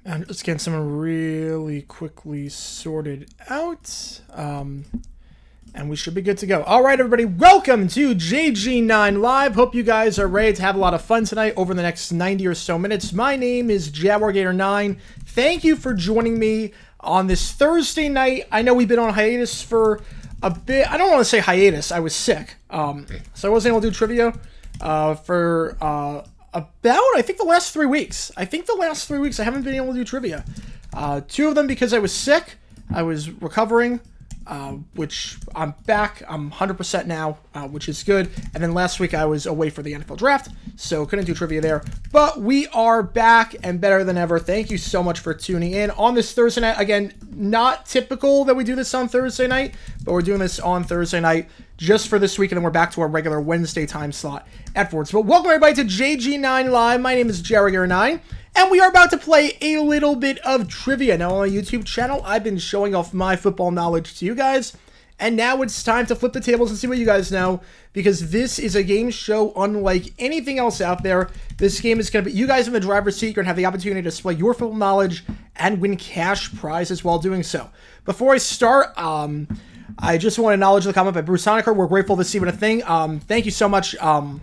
And let's get some really quickly sorted out. And we should be good to go. All right, everybody, welcome to JG9 Live. Hope you guys are ready to have a lot of fun tonight over the next 90 or so minutes. My name is JaguarGator9. Thank you for joining me on this Thursday night. I know we've been on hiatus for a bit. I don't want to say hiatus. I was sick. So I wasn't able to do trivia for about, I think, the last 3 weeks. I haven't been able to do trivia. 2 of them because I was sick. I was recovering. Which I'm back. I'm 100% now, which is good. And then last week I was away for the NFL draft, so couldn't do trivia there. But we are back and better than ever. Thank you so much for tuning in on this Thursday night. Again, not typical that we do this on Thursday night, but we're doing this on Thursday night just for this week, and then we're back to our regular Wednesday time slot afterwards. But welcome everybody to JG9 Live. My name is JaguarGator9. And we are about to play a little bit of trivia. Now, on my YouTube channel, I've been showing off my football knowledge to you guys. And now it's time to flip the tables and see what you guys know. Because this is a game show unlike anything else out there. This game is going to be you guys in the driver's seat. You're going to have the opportunity to display your football knowledge and win cash prizes while doing so. Before I start, I just want to acknowledge the comment by Bruce Honecker. We're grateful to see what a thing. Thank you so much. The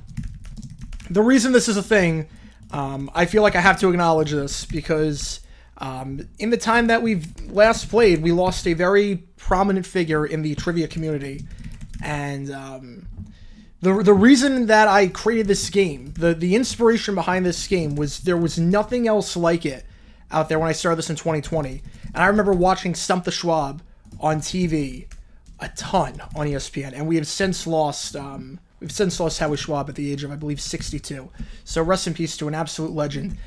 reason this is a thing... I feel like I have to acknowledge this because in the time that we've last played, we lost a very prominent figure in the trivia community. And the reason that I created this game, the inspiration behind this game was there was nothing else like it out there when I started this in 2020. And I remember watching Stump the Schwab on TV a ton on ESPN. And we have since lost... We've since lost Howie Schwab at the age of, I believe, 62. So rest in peace to an absolute legend.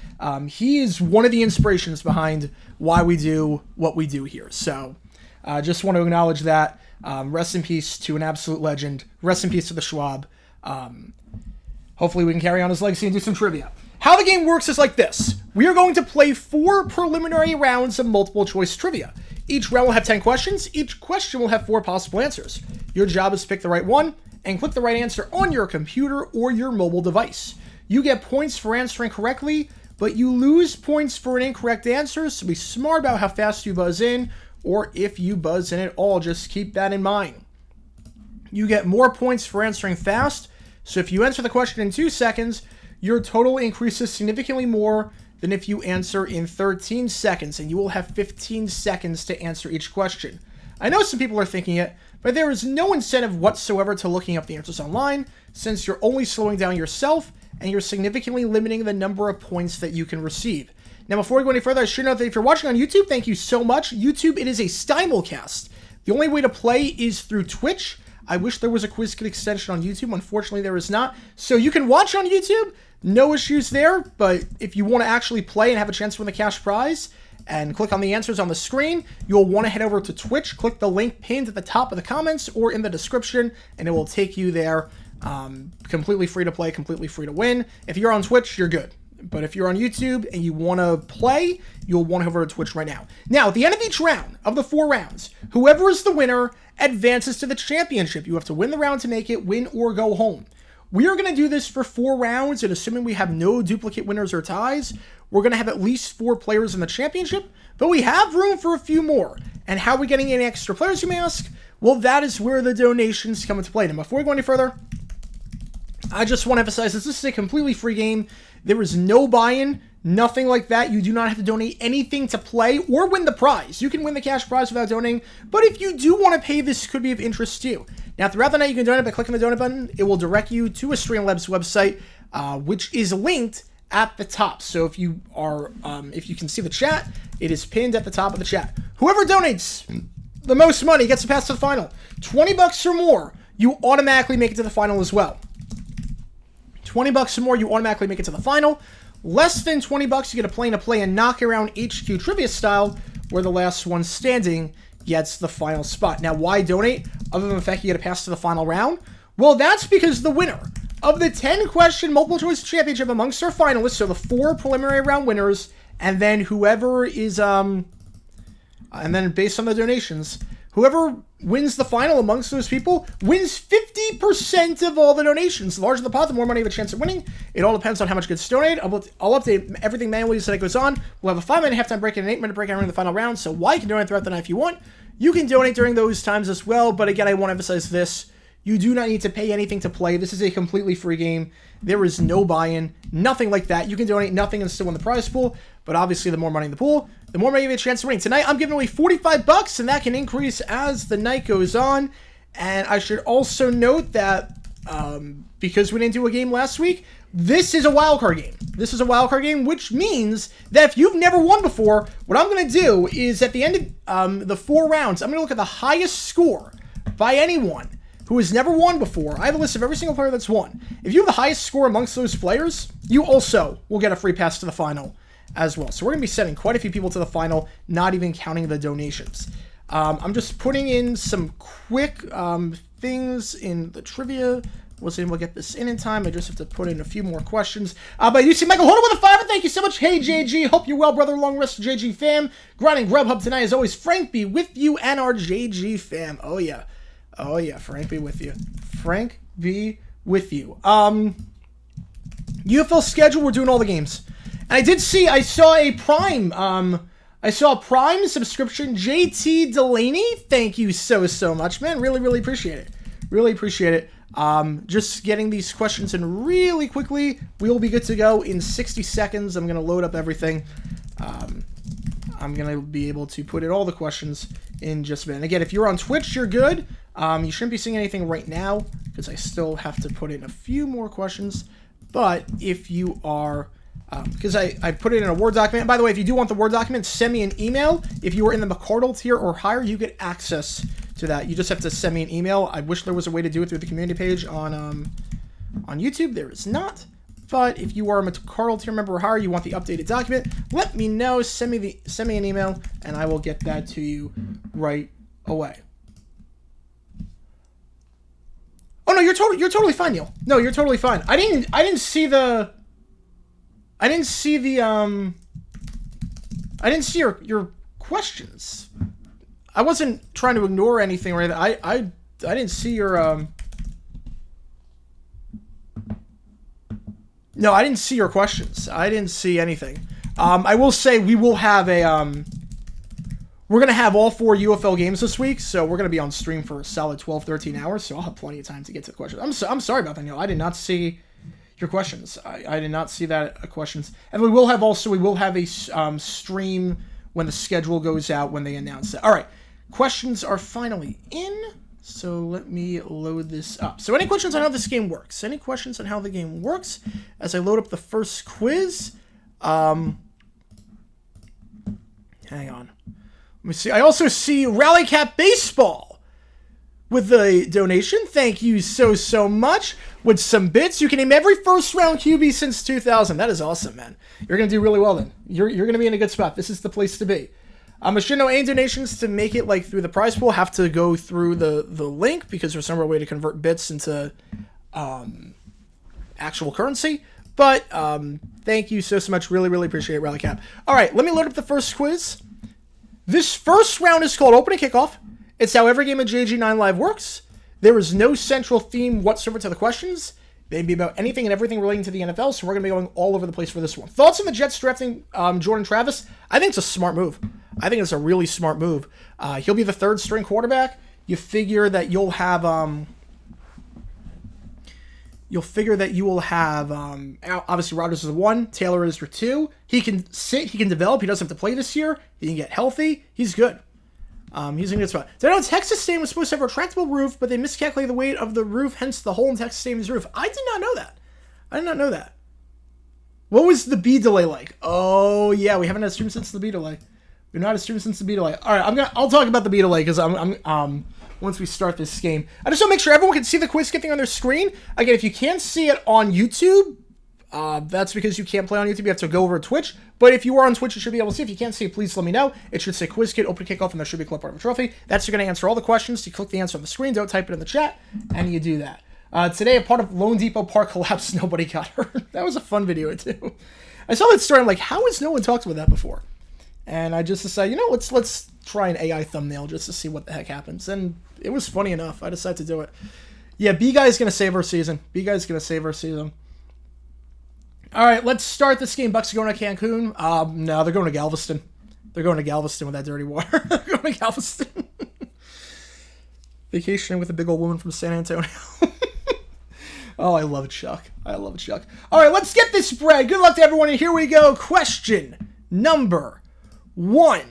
He is one of the inspirations behind why we do what we do here. So just want to acknowledge that. Rest in peace to an absolute legend. Rest in peace to the Schwab. Hopefully we can carry on his legacy and do some trivia. How the game works is like this. We are going to play 4 preliminary rounds of multiple choice trivia. Each round will have 10 questions. Each question will have 4 possible answers. Your job is to pick the right one and click the right answer on your computer or your mobile device. You get points for answering correctly, but you lose points for an incorrect answer, so be smart about how fast you buzz in, or if you buzz in at all, just keep that in mind. You get more points for answering fast, so if you answer the question in 2 seconds, your total increases significantly more than if you answer in 13 seconds, and you will have 15 seconds to answer each question. I know some people are thinking it, but there is no incentive whatsoever to looking up the answers online, since you're only slowing down yourself, and you're significantly limiting the number of points that you can receive. Now, before we go any further, I should note that if you're watching on YouTube, thank you so much. YouTube, it is a simulcast. The only way to play is through Twitch. I wish there was a quiz kit extension on YouTube. Unfortunately, there is not. So you can watch on YouTube, no issues there, but if you want to actually play and have a chance to win the cash prize, and click on the answers on the screen, you'll want to head over to Twitch, click the link pinned at the top of the comments or in the description, and it will take you there. Completely free to play, completely free to win. If you're on Twitch, you're good. But if you're on YouTube and you want to play, you'll want to go over to Twitch right now. Now, at the end of each round, of the 4 rounds, whoever is the winner advances to the championship. You have to win the round to make it, win or go home. We are going to do this for 4 rounds, and assuming we have no duplicate winners or ties, we're going to have at least 4 players in the championship, but we have room for a few more. And how are we getting any extra players, you may ask? Well, that is where the donations come into play. Now, before we go any further, I just want to emphasize this is a completely free game. There is no buy-in, nothing like that. You do not have to donate anything to play or win the prize. You can win the cash prize without donating, but if you do want to pay, this could be of interest to you. Now, throughout the night, you can donate by clicking the donate button. It will direct you to a Streamlabs website, which is linked at the top. So if you are, if you can see the chat, it is pinned at the top of the chat. Whoever donates the most money gets to pass to the final. $20 or more, you automatically make it to the final as well. $20 or more, you automatically make it to the final. Less than $20, you get to play a knock-around HQ trivia style, where the last one standing gets the final spot. Now, why donate, other than the fact you get to pass to the final round? Well, that's because the winner of the 10-question multiple-choice championship amongst our finalists, so the 4 preliminary round winners, and then whoever is, and then based on the donations, whoever wins the final amongst those people wins 50% of all the donations. The larger the pot, the more money you have a chance of winning. It all depends on how much gets donated. I'll update everything manually as it goes on. We'll have a 5-minute halftime break and an 8-minute break during the final round. So while you can donate throughout the night if you want, you can donate during those times as well. But again, I want to emphasize this. You do not need to pay anything to play. This is a completely free game. There is no buy-in, nothing like that. You can donate nothing and still win the prize pool. But obviously, the more money in the pool, the more money you have a chance to win. Tonight, I'm giving away $45, and that can increase as the night goes on. And I should also note that because we didn't do a game last week, this is a wildcard game. This is a wildcard game, which means that if you've never won before, what I'm going to do is at the end of the 4 rounds, I'm going to look at the highest score by anyone who has never won before. I have a list of every single player that's won. If you have the highest score amongst those players, you also will get a free pass to the final as well. So we're going to be sending quite a few people to the final, not even counting the donations. I'm just putting in some quick things in the trivia. Wasn't able to get this in time. I just have to put in a few more questions. But you see Michael Holder with a 5. Thank you so much. Hey, JG. Hope you're well, brother. Long rest of JG fam. Grinding Grubhub tonight. As always, Frank be with you and our JG fam. Oh, yeah. Oh, yeah. Frank be with you. Frank be with you. UFL schedule. We're doing all the games. And I saw a Prime, subscription. JT Delaney, thank you so much, man. Really appreciate it. Really appreciate it. Just getting these questions in really quickly. We will be good to go in 60 seconds. I'm going to load up everything. I'm going to be able to put in all the questions in just a minute. Again, if you're on Twitch, you're good. You shouldn't be seeing anything right now because I still have to put in a few more questions. But if you are... because I put it in a Word document. By the way, if you do want the Word document, send me an email. If you are in the McCardle tier or higher, you get access to that. You just have to send me an email. I wish there was a way to do it through the community page on YouTube. There is not. But if you are a McCardle tier member or higher, you want the updated document, let me know. Send me an email, and I will get that to you right away. Oh no, you're totally fine, Neil. No, you're totally fine. I didn't see your questions. I wasn't trying to ignore anything or anything. I didn't see your No, I didn't see your questions. I didn't see anything. I will say we will have we're going to have all 4 UFL games this week, so we're going to be on stream for a solid 12-13 hours, so I'll have plenty of time to get to the questions. I'm sorry about that, Neil. I did not see your questions. I did not see that questions. And we will have a stream when the schedule goes out, when they announce it. All right. Questions are finally in. So let me load this up. So any questions on how this game works? Any questions on how the game works? As I load up the first quiz. Hang on. Let me see. I also see Rally Cap Baseball with the donation. Thank you so much. With some bits, you can name every first round QB since 2000. That is awesome, man. You're going to do really well then. You're going to be in a good spot. This is the place to be. I should know any donations to make it like through the prize pool have to go through the link because there's no way to convert bits into actual currency. But thank you so much. Really appreciate it, Rally Cap. All right, let me load up the first quiz. This first round is called Opening Kickoff. It's how every game of JG9 Live works. There is no central theme whatsoever to the questions. They'd be about anything and everything relating to the NFL, so we're going to be going all over the place for this one. Thoughts on the Jets drafting Jordan Travis? I think it's a smart move. I think it's a really smart move. He'll be the 3rd string quarterback. You figure that you'll have... obviously Rodgers is 1, Taylor is your 2. He can sit, he can develop, he doesn't have to play this year, he can get healthy, he's good. He's in a good spot. So I know Texas Stadium was supposed to have a retractable roof, but they miscalculated the weight of the roof, hence the hole in Texas Stadium's roof. I did not know that. What was the B delay like? Oh yeah, we haven't had a stream since the B delay. We've not had a stream since the B delay. All right, I'll talk about the B delay because once we start this game. I just want to make sure everyone can see the quiz thing on their screen. Again, if you can't see it on YouTube, that's because you can't play on YouTube. You have to go over to Twitch. But if you are on Twitch, you should be able to see. If you can't see it, please let me know. It should say Quiz Kit, Open Kickoff, and there should be a clip part of a trophy. That's you're going to answer all the questions. You click the answer on the screen. Don't type it in the chat. And you do that. Today, a part of Lone Depot Park collapsed. Nobody got hurt. That was a fun video, too. I saw that story. I'm like, how has no one talked about that before? And I just decided, you know, let's try an AI thumbnail just to see what the heck happens. And it was funny enough. I decided to do it. Yeah, B-Guy's going to save our season. B-Guy's going to save our season. All right, let's start this game. Bucks are going to Cancun. No, they're going to Galveston. They're going to Galveston with that dirty water. They're going to Galveston. Vacationing with a big old woman from San Antonio. Oh, I love it, Chuck. I love it, Chuck. All right, let's get this spread. Good luck to everyone, and here we go. Question number 1.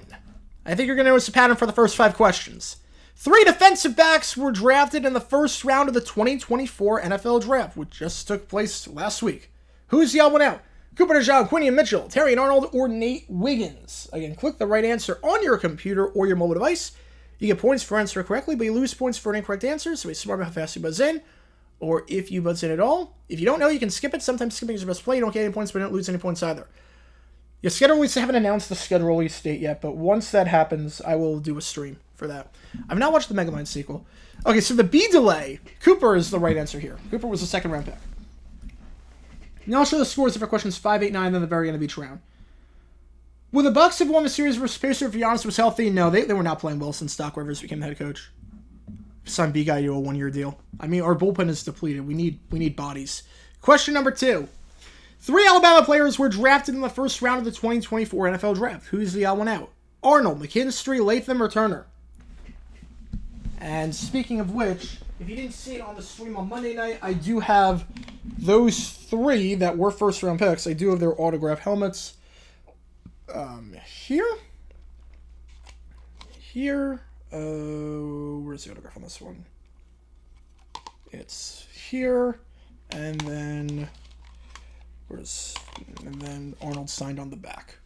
I think you're going to notice a pattern for the first 5 questions. 3 defensive backs were drafted in the first round of the 2024 NFL Draft, which just took place last week. Who's the odd one out? Cooper DeJean, Quinion Mitchell, Terry Arnold, or Nate Wiggins? Again, click the right answer on your computer or your mobile device. You get points for answering correctly, but you lose points for an incorrect answer, so be smart about how fast you buzz in, or if you buzz in at all. If you don't know, you can skip it. Sometimes skipping is your best play. You don't get any points, but you don't lose any points either. Your schedule release, I haven't announced the schedule release date yet, but once that happens, I will do a stream for that. I've not watched the Megamind sequel. Okay, so the B delay, Cooper is the right answer here. Cooper was the second round pick. Now I'll show the scores for questions 5, 8, 9, then the very end of each round. Would the Bucks have won the series versus Pacers if Giannis was healthy? No, they were not playing well since Doc Rivers became the head coach. Signed B-Guy to a 1-year deal. I mean, our bullpen is depleted. We need bodies. Question number 2. 3 Alabama players were drafted in the first round of the 2024 NFL Draft. Who's the odd one out? Arnold, McKinstry, Latham, or Turner? And speaking of which, if you didn't see it on the stream on Monday night, I do have those 3 that were first-round picks. I do have their autograph helmets. Here. Where's the autograph on this one? It's here, and then Arnold signed on the back.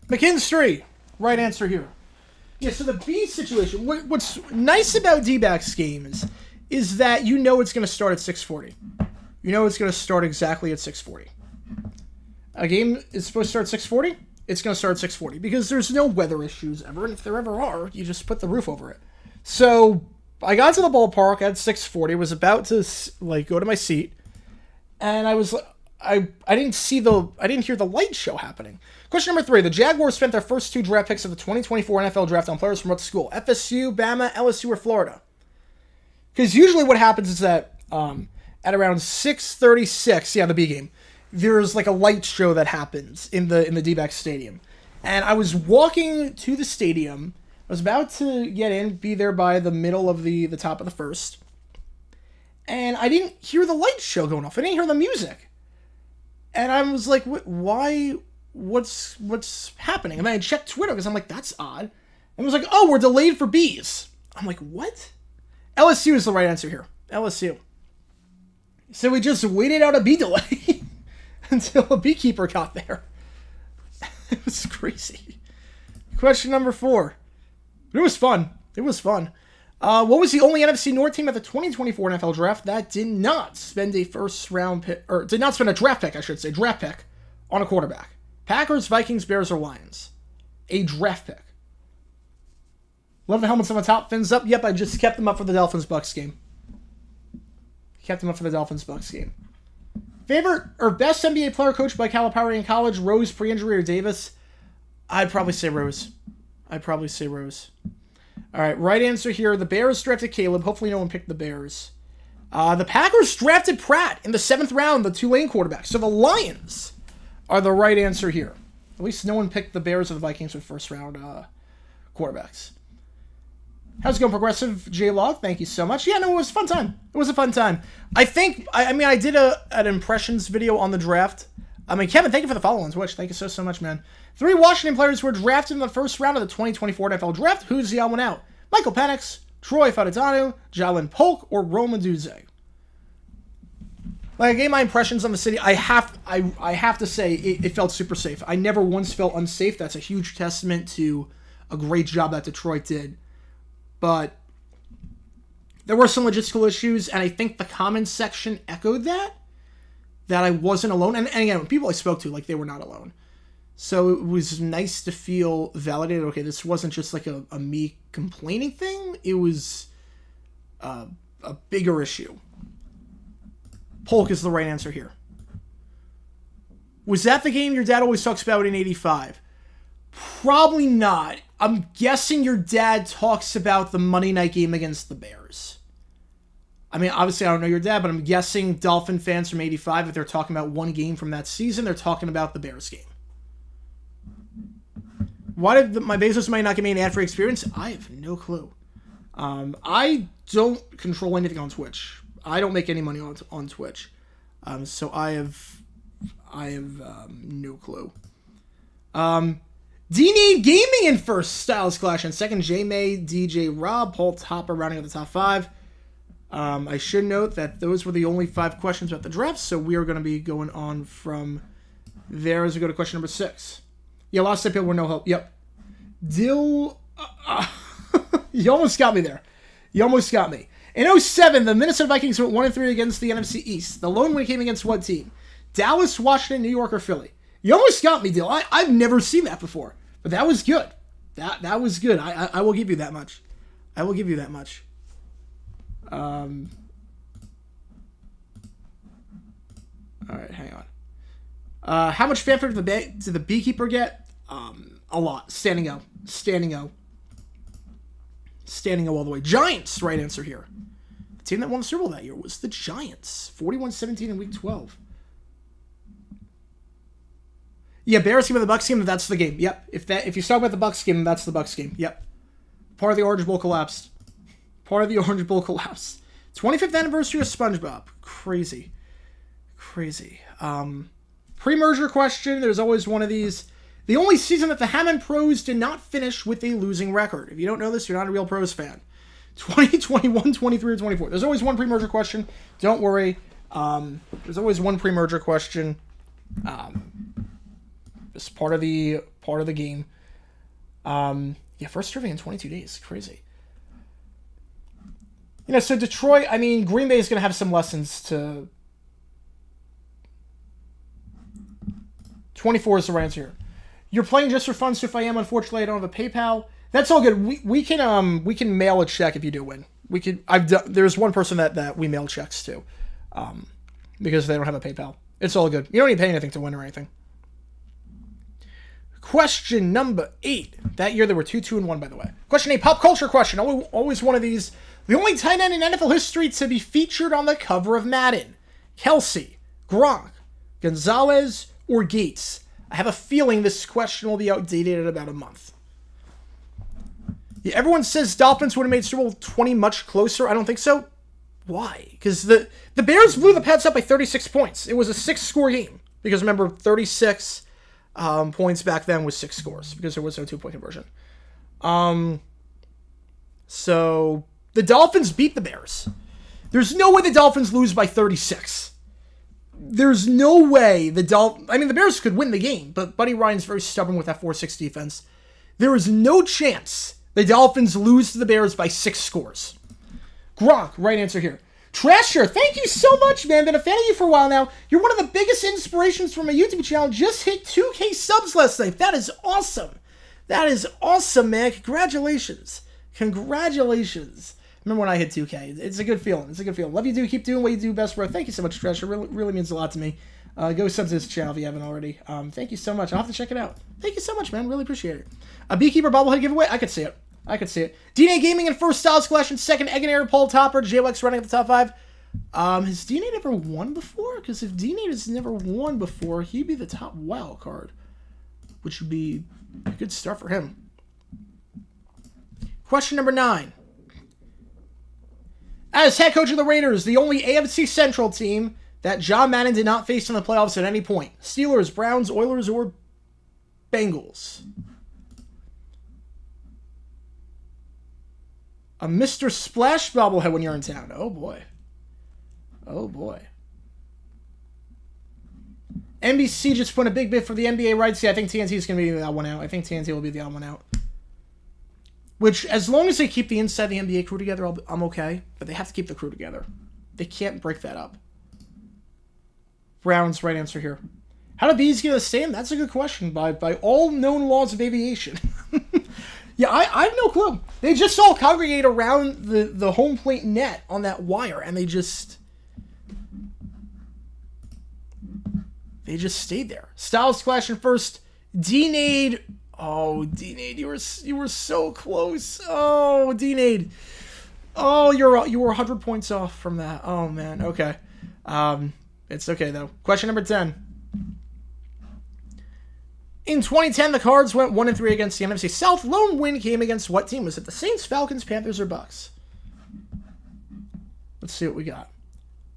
McKinstry, right answer here. Yeah, so the B situation, what's nice about D-backs games is that you know it's going to start at 6:40. You know it's going to start exactly at 6:40. A game is supposed to start at 6:40, it's going to start at 6:40 because there's no weather issues ever, and if there ever are, you just put the roof over it. So I got to the ballpark at 6:40, was about to go to my seat, and I didn't hear the light show happening. Question number 3. The Jaguars spent their first 2 draft picks of the 2024 NFL Draft on players from what school? FSU, Bama, LSU, or Florida? Because usually what happens is that at around 6:36, the B game, there's like a light show that happens in the D-back stadium. And I was walking to the stadium. I was about to get in, be there by the middle of the top of the first. And I didn't hear the light show going off. I didn't hear the music. And I was like, why? What's happening? And then I checked Twitter because I'm like, that's odd. And it was like, oh, we're delayed for bees. I'm like, what? LSU is the right answer here. LSU. So we just waited out a bee delay until a beekeeper got there. It was crazy. Question number 4. It was fun. It was fun. What was the only NFC North team at the 2024 NFL Draft that did not spend a first-round pick, or did not spend a draft pick, draft pick, on a quarterback? Packers, Vikings, Bears, or Lions? A draft pick. Love the helmets on the top, fins up. Yep, I just kept them up for the Dolphins-Bucks game. Favorite or best NBA player coached by Calipari in college? Rose, pre-injury, or Davis? I'd probably say Rose. All right, right answer here. The Bears drafted Caleb. Hopefully no one picked the Bears. The Packers drafted Pratt in the 7th round, the Tulane quarterback. So the Lions are the right answer here. At least no one picked the Bears or the Vikings with first-round quarterbacks. How's it going, Progressive J-Log? Thank you so much. Yeah, no, it was a fun time. I think, I did an impressions video on the draft. Kevin, thank you for the follow on Twitch. Thank you so much, man. 3 Washington players were drafted in the first round of the 2024 NFL Draft. Who's the odd one out? Michael Penix, Troy Fautanu, Jalen Polk, or Rome Odunze? When I gave my impressions on the city, I have to say it felt super safe. I never once felt unsafe. That's a huge testament to a great job that Detroit did. But there were some logistical issues, and I think the comments section echoed that I wasn't alone. And again, people I spoke to, they were not alone. So it was nice to feel validated. Okay, this wasn't just a me complaining thing. It was a bigger issue. Polk is the right answer here. Was that the game your dad always talks about in 85? Probably not. I'm guessing your dad talks about the Monday night game against the Bears. I mean, obviously I don't know your dad, but I'm guessing Dolphin fans from 85, if they're talking about one game from that season, they're talking about the Bears game. Why did my Bezos money not give me an ad-free experience? I have no clue. I don't control anything on Twitch. I don't make any money on Twitch. So I have no clue. D-Nade Gaming in first, Styles Clash in second, J-May, DJ Rob, Paul Topper rounding out the top 5. I should note that those were the only 5 questions about the draft, so we are going to be going on from there as we go to question number 6. Yeah, last step were no help. Yep. You almost got me there. You almost got me. In 07, the Minnesota Vikings went 1-3 against the NFC East. The lone win came against what team? Dallas, Washington, New York, or Philly? You almost got me, Dill. I've never seen that before. But that was good. That was good. I will give you that much. I will give you that much. All right, hang on. How much fanfare did the beekeeper get? A lot. Standing O. Standing O. Standing O all the way. Giants, right answer here. The team that won the Super Bowl that year was the Giants. 41-17 in Week 12. Yeah, Bears game of the Bucks game, that's the game. Yep. If you talk about the Bucks game, that's the Bucks game. Yep. Part of the Orange Bowl collapsed. Part of the Orange Bowl collapsed. 25th anniversary of SpongeBob. Crazy. Crazy. Pre-merger question. There's always one of these. The only season that the Hammond Pros did not finish with a losing record. If you don't know this, you're not a real Pros fan. 2021, 23, or 24. There's always one pre-merger question. Don't worry. There's always one pre-merger question. It's part of the game. Yeah, first survey in 22 days. Crazy. You know, so Detroit, I mean, Green Bay is going to have some lessons to... 24 is the right answer here. You're playing just for fun, so if I am, unfortunately, I don't have a PayPal. That's all good. We can mail a check if you do win. There's one person that we mail checks to, because they don't have a PayPal. It's all good. You don't need to pay anything to win or anything. Question number 8. That year there were 2, 2, and 1, by the way. Question 8, pop culture question. Always one of these. The only tight end in NFL history to be featured on the cover of Madden. Kelsey, Gronk, Gonzalez, or Gates. I have a feeling this question will be outdated in about a month. Yeah, everyone says Dolphins would have made Super Bowl 20 much closer. I don't think so. Why? Because the Bears blew the Pats up by 36 points. It was a 6-score game. Because remember, 36 points back then was 6 scores. Because there was no 2-point conversion. So the Dolphins beat the Bears. There's no way the Dolphins lose by 36. There's no way the Bears could win the game, but Buddy Ryan's very stubborn with that 4-6 defense. There is no chance the Dolphins lose to the Bears by 6 scores. Gronk, right answer here. Trasher, thank you so much, man. Been a fan of you for a while now. You're one of the biggest inspirations for my YouTube channel. Just hit 2K subs last night. That is awesome. That is awesome, man. Congratulations. Congratulations. Remember when I hit 2K? It's a good feeling. It's a good feeling. Love you, dude. Keep doing what you do best, bro. Thank you so much, Trasher. Really means a lot to me. Go sub to this channel if you haven't already. Thank you so much. I'll have to check it out. Thank you so much, man. Really appreciate it. A Beekeeper bobblehead giveaway? I could see it. I could see it. D-Nade Gaming in first, Styles Clash in second, Egg and Air, Paul Topper, JWX running at the top 5. Has D-Nade ever won before? Because if D-Nade has never won before, he'd be the top wild card, which would be a good start for him. Question number 9. As head coach of the Raiders, the only AFC Central team that John Madden did not face in the playoffs at any point. Steelers, Browns, Oilers, or Bengals? A Mr. Splash bobblehead when you're in town. Oh, boy. Oh, boy. NBC just put a big bid for the NBA rights. Yeah, I think TNT is going to be the odd one out. I think TNT will be the odd one out. Which, as long as they keep the inside the NBA crew together, I'm okay. But they have to keep the crew together. They can't break that up. Browns, right answer here. How do bees get a stand? That's a good question. By all known laws of aviation. Yeah, I have no clue. They just all congregate around the home plate net on that wire, and they just... They just stayed there. Styles Clash in first. D-Nade. Oh, D-Nade, you were so close. Oh, D-Nade. Oh, you were 100 points off from that. Oh, man. Okay. It's okay, though. Question number 10. In 2010, the Cards went 1-3 against the NFC South. Lone win came against what team? Was it the Saints, Falcons, Panthers, or Bucks? Let's see what we got.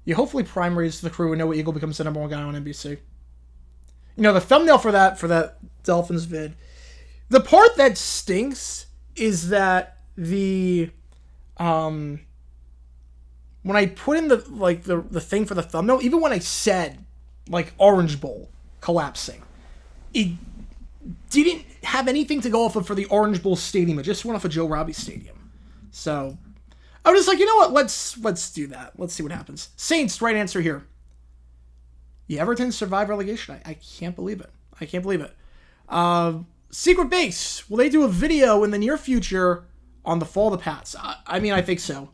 You hopefully prime raise the crew and Noah Eagle becomes the number one guy on NBC. You know, the thumbnail for that Dolphins vid, the part that stinks is that the when I put in the thing for the thumbnail, even when I said like Orange Bowl collapsing, it didn't have anything to go off of for the Orange Bowl stadium. It just went off of Joe Robbie Stadium. So I was just like, you know what? Let's do that. Let's see what happens. Saints, right answer here. Yeah, Everton survived relegation. I can't believe it. I can't believe it. Secret Base. Will they do a video in the near future on the fall of the Pats? I mean, I think so.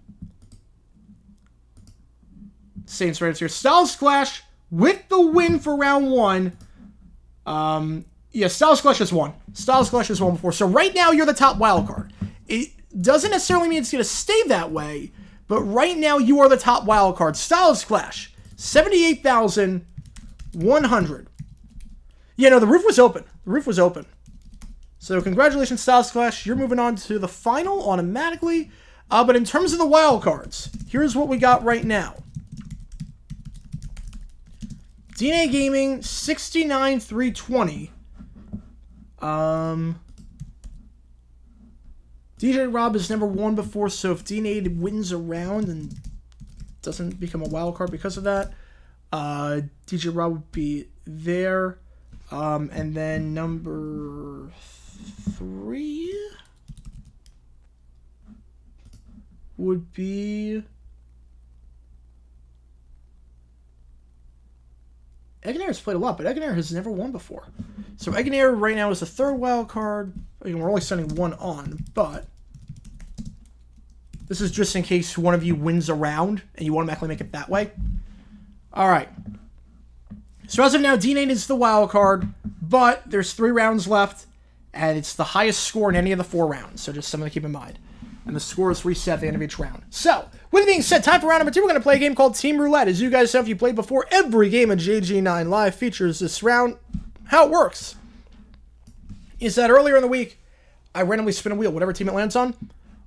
Saints, right answer here. Styles Clash with the win for round one. Yeah, Styles Clash has won. Styles Clash has won before. So right now, you're the top wild card. It doesn't necessarily mean it's going to stay that way, but right now, you are the top wild card. Styles Clash, 78,100. Yeah, no, the roof was open. The roof was open. So congratulations, Styles Clash. You're moving on to the final automatically. But in terms of the wild cards, here's what we got right now. DNA Gaming, 69,320. DJ Rob has never won before, so if D-Nade wins a round and doesn't become a wild card because of that, DJ Rob would be there. And then number 3 would be Eggenair has played a lot, but Eggenair has never won before. So Eggenair right now is the third wild card. We're only sending one on, but this is just in case one of you wins a round and you automatically make it that way. All right. So as of now, D-Nade is the wild card, but there's 3 rounds left, and it's the highest score in any of the 4 rounds. So just something to keep in mind. And the score is reset at the end of each round. So, with it being said, time for round number 2. We're going to play a game called Team Roulette. As you guys know, if you played before, every game of JG9 Live features this round. How it works is that earlier in the week, I randomly spin a wheel, whatever team it lands on.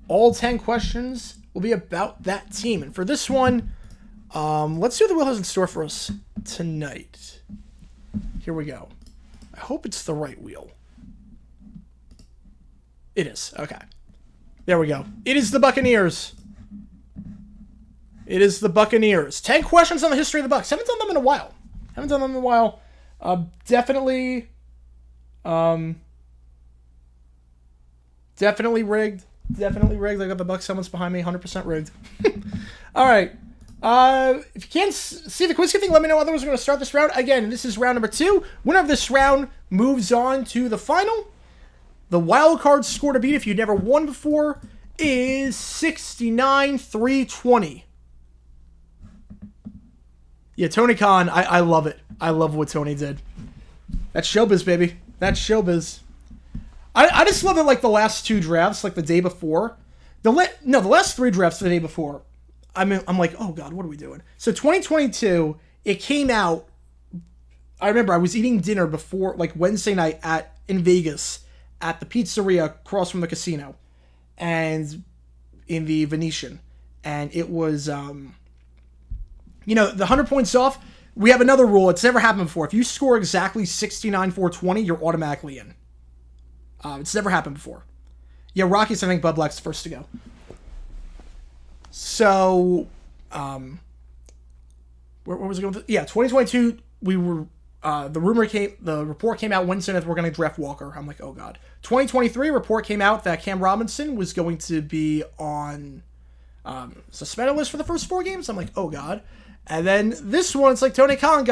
All 10 questions will be about that team. And for this one, let's see what the wheel has in store for us tonight. Here we go. I hope it's the right wheel. It is. Okay. There we go. It is the Buccaneers. It is the Buccaneers. 10 questions on the history of the Bucs. Haven't done them in a while. Definitely rigged. Definitely rigged. I got the Bucs helmets behind me. 100% rigged. All right. If you can't see the quiz thing, let me know. Otherwise, we're going to start this round. Again, this is round number 2. Winner of this round moves on to the final. The wild card score to beat if you've never won before is 69,320. Yeah, Tony Khan, I love it. I love what Tony did. That's showbiz, baby. That's showbiz. I just love it, like, the last 2 drafts, like, the day before. The last 3 drafts the day before. I'm like, oh, God, what are we doing? So, 2022, it came out. I remember I was eating dinner before, like, Wednesday night in Vegas at the pizzeria across from the casino and in the Venetian. And it was, the 100 points off. We have another rule. It's never happened before. If you score exactly 69,420, you're automatically in. It's never happened before. Yeah, Rockies, I think Bud Black's the first to go. So, where was it going with? Yeah, 2022, we were, the report came out Wednesday that we're going to draft Walker. I'm like, oh God. 2023 report came out that Cam Robinson was going to be on suspended list for the first 4 games. I'm like, oh God. And then this one, it's like Tony Khan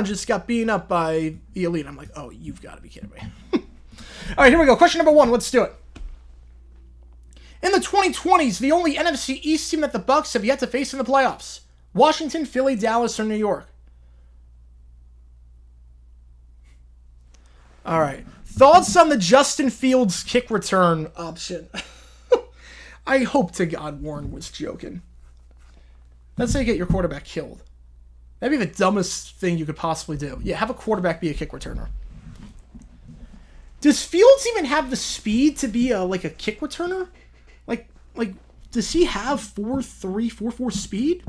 just got beaten up by the elite. I'm like, oh, you've got to be kidding me. All right, here we go. Question number 1. Let's do it. In the 2020s, the only NFC East team that the Bucs have yet to face in the playoffs: Washington, Philly, Dallas, or New York? All right. Thoughts on the Justin Fields kick return option? I hope to God Warren was joking. That's how you get your quarterback killed. That'd be the dumbest thing you could possibly do. Yeah, have a quarterback be a kick returner. Does Fields even have the speed to be a kick returner? Like, does he have 4.3, 4.4 speed?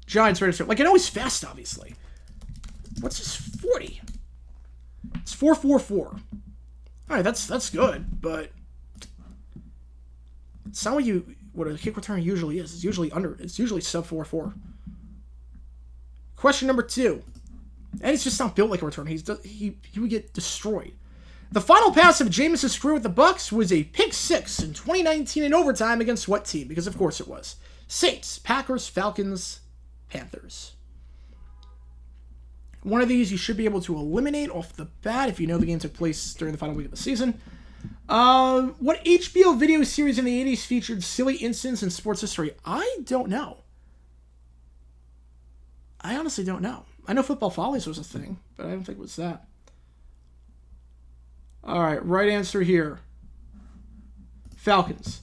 Giants ready to start. Like, I know he's fast, obviously. What's his 40? It's 4.44. All right, that's good, but it's not what a kick returner usually is. It's usually sub 4.4. Question number 2. And he's just not built like a returner. He would get destroyed. The final pass of Jameis's career with the Bucs was a pick 6 in 2019 in overtime against what team? Because of course it was. Saints, Packers, Falcons, Panthers. One of these you should be able to eliminate off the bat if you know the game took place during the final week of the season. What HBO video series in the 80s featured silly incidents in sports history? I don't know. I honestly don't know. I know Football Follies was a thing, but I don't think it was that. All right, right answer here. Falcons.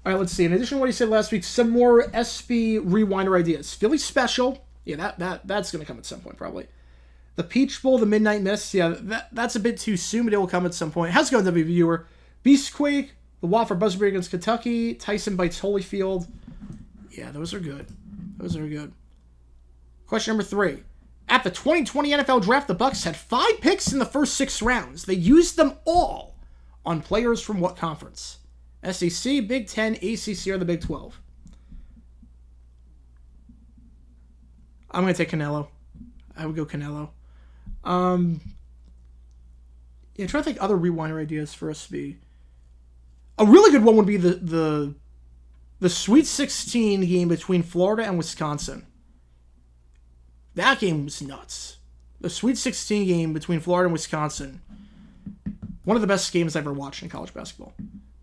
All right, let's see. In addition to what he said last week, some more SB Rewinder ideas. Philly Special. Yeah, that's going to come at some point, probably. The Peach Bowl, the Midnight Miss. Yeah, that's a bit too soon, but it will come at some point. How's it going, W Viewer? Beastquake, the Wofford Buzzard against Kentucky, Tyson bites Holyfield. Yeah, those are good. Those are good. Question number 3. At the 2020 NFL Draft, the Bucs had 5 picks in the first 6 rounds. They used them all on players from what conference? SEC, Big Ten, ACC, or the Big 12? I'm going to take Canelo. I would go Canelo. Yeah, try to think other rewinder ideas for SB. A really good one would be the Sweet 16 game between Florida and Wisconsin. That game was nuts. The Sweet 16 game between Florida and Wisconsin. One of the best games I've ever watched in college basketball.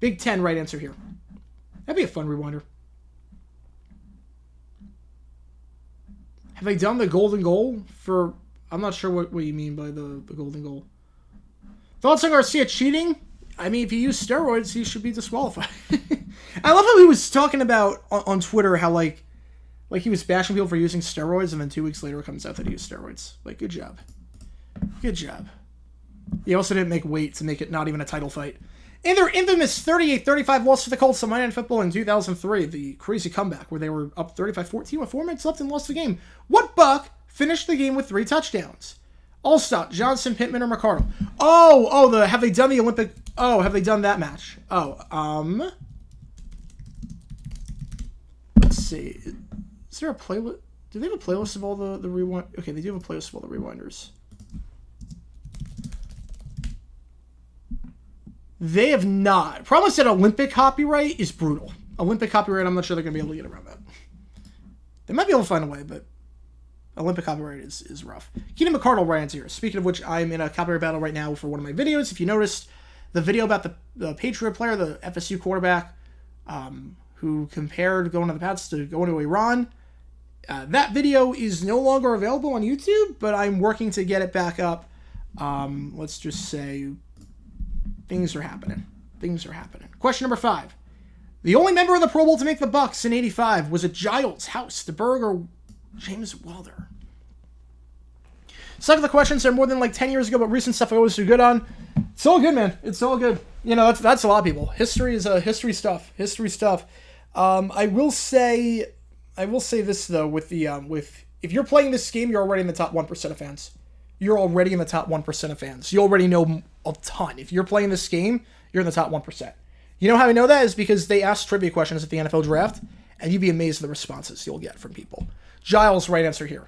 Big Ten, right answer here. That'd be a fun rewinder. Have they done the golden goal for... I'm not sure what you mean by the golden goal. Thoughts on Garcia cheating? I mean, if he used steroids, he should be disqualified. I love how he was talking about on Twitter how, like he was bashing people for using steroids, and then 2 weeks later it comes out that he used steroids. Like, good job. Good job. He also didn't make weight to make it not even a title fight. In their infamous 38-35 loss to the Colts on Monday Night Football in 2003, the crazy comeback where they were up 35-14 with 4 minutes left and lost the game, what Buck finished the game with 3 touchdowns? Allstott, Johnson, Pittman, or McCardle? Have they done the Olympic... Oh, have they done that match? Let's see. Is there a playlist? Do they have a playlist of all the rewind? Okay, they do have a playlist of all the rewinders. They have not. Problem is that Olympic copyright is brutal. Olympic copyright, I'm not sure they're going to be able to get around that. They might be able to find a way, but Olympic copyright is rough. Keenan McCardle, right answer here. Speaking of which, I'm in a copyright battle right now for one of my videos. If you noticed the video about the Patriot player, the FSU quarterback, who compared going to the Pats to going to Iran, that video is no longer available on YouTube, but I'm working to get it back up. Let's just say things are happening. Things are happening. Question number 5. The only member of the Pro Bowl to make the Bucs in 85, was it Giles, House, DeBerg, or James Wilder? Some of the questions are more than like 10 years ago, but recent stuff I always do good on. It's all good, man. It's all good. You know, that's a lot of people. History is history stuff. History stuff. I will say this though, with if you're playing this game, you're already in the top 1% of fans. You're already in the top 1% of fans. You already know a ton. If you're playing this game, you're in the top 1%. You know how I know that is because they ask trivia questions at the NFL draft, and you'd be amazed at the responses you'll get from people. Giles, right answer here.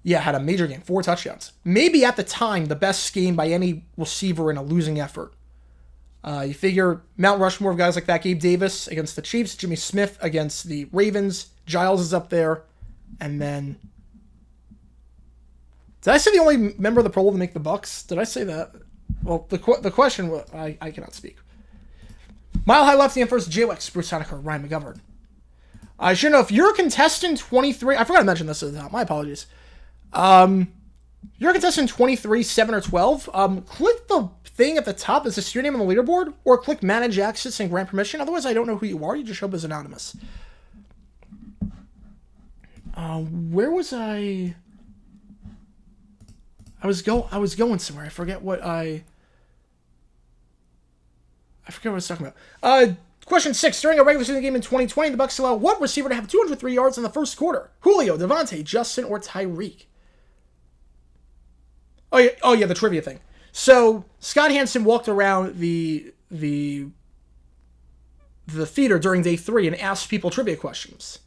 Yeah, had a major game, 4 touchdowns. Maybe at the time, the best game by any receiver in a losing effort. You figure Mount Rushmore of guys like that, Gabe Davis against the Chiefs, Jimmy Smith against the Ravens, Giles is up there, and then... Did I say the only member of the Pro Bowl to make the Bucs? Did I say that? Well, the question, I cannot speak. Mile High Lefty and first, JWEX, Bruce Honecker, Ryan McGovern. I should know, if you're a contestant 23... I forgot to mention this at the top. My apologies. You're a contestant 23, 7, or 12. Click the thing at the top that says your name on the leaderboard, or click Manage Access and grant permission. Otherwise, I don't know who you are. You just show up as anonymous. Where was I? I was going somewhere. I forget what I forget what I was talking about. Question 6. During a regular season game in 2020, the Bucs allow what receiver to have 203 yards in the first quarter? Julio, Devontae, Justin, or Tyreek? Oh yeah, the trivia thing. So Scott Hansen walked around the theater during day 3 and asked people trivia questions.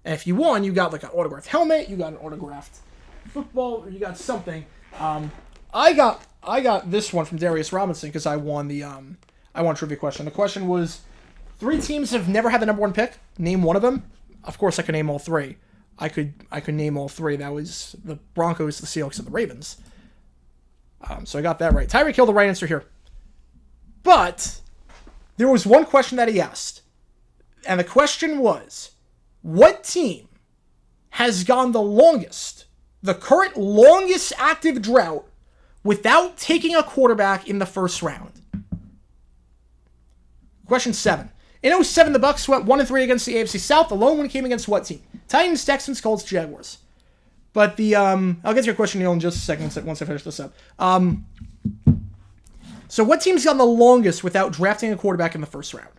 And if you won, you got like an autographed helmet, you got an autographed football, or you got something. I got this one from Darius Robinson because I won trivia question. The question was, 3 teams have never had the number 1 pick. Name one of them. Of course, I could name all 3. I could name all 3. That was the Broncos, the Seahawks, and the Ravens. So I got that right. Tyreek Hill, the right answer here. But there was one question that he asked. And the question was, what team has gone the longest, the current longest active drought, without taking a quarterback in the first round? Question 7. In 2007, the Bucs went 1-3 against the AFC South. The lone win came against what team? Titans, Texans, Colts, Jaguars. But I'll get to your question, Neil, in just a second once I finish this up. So what team's gone the longest without drafting a quarterback in the first round?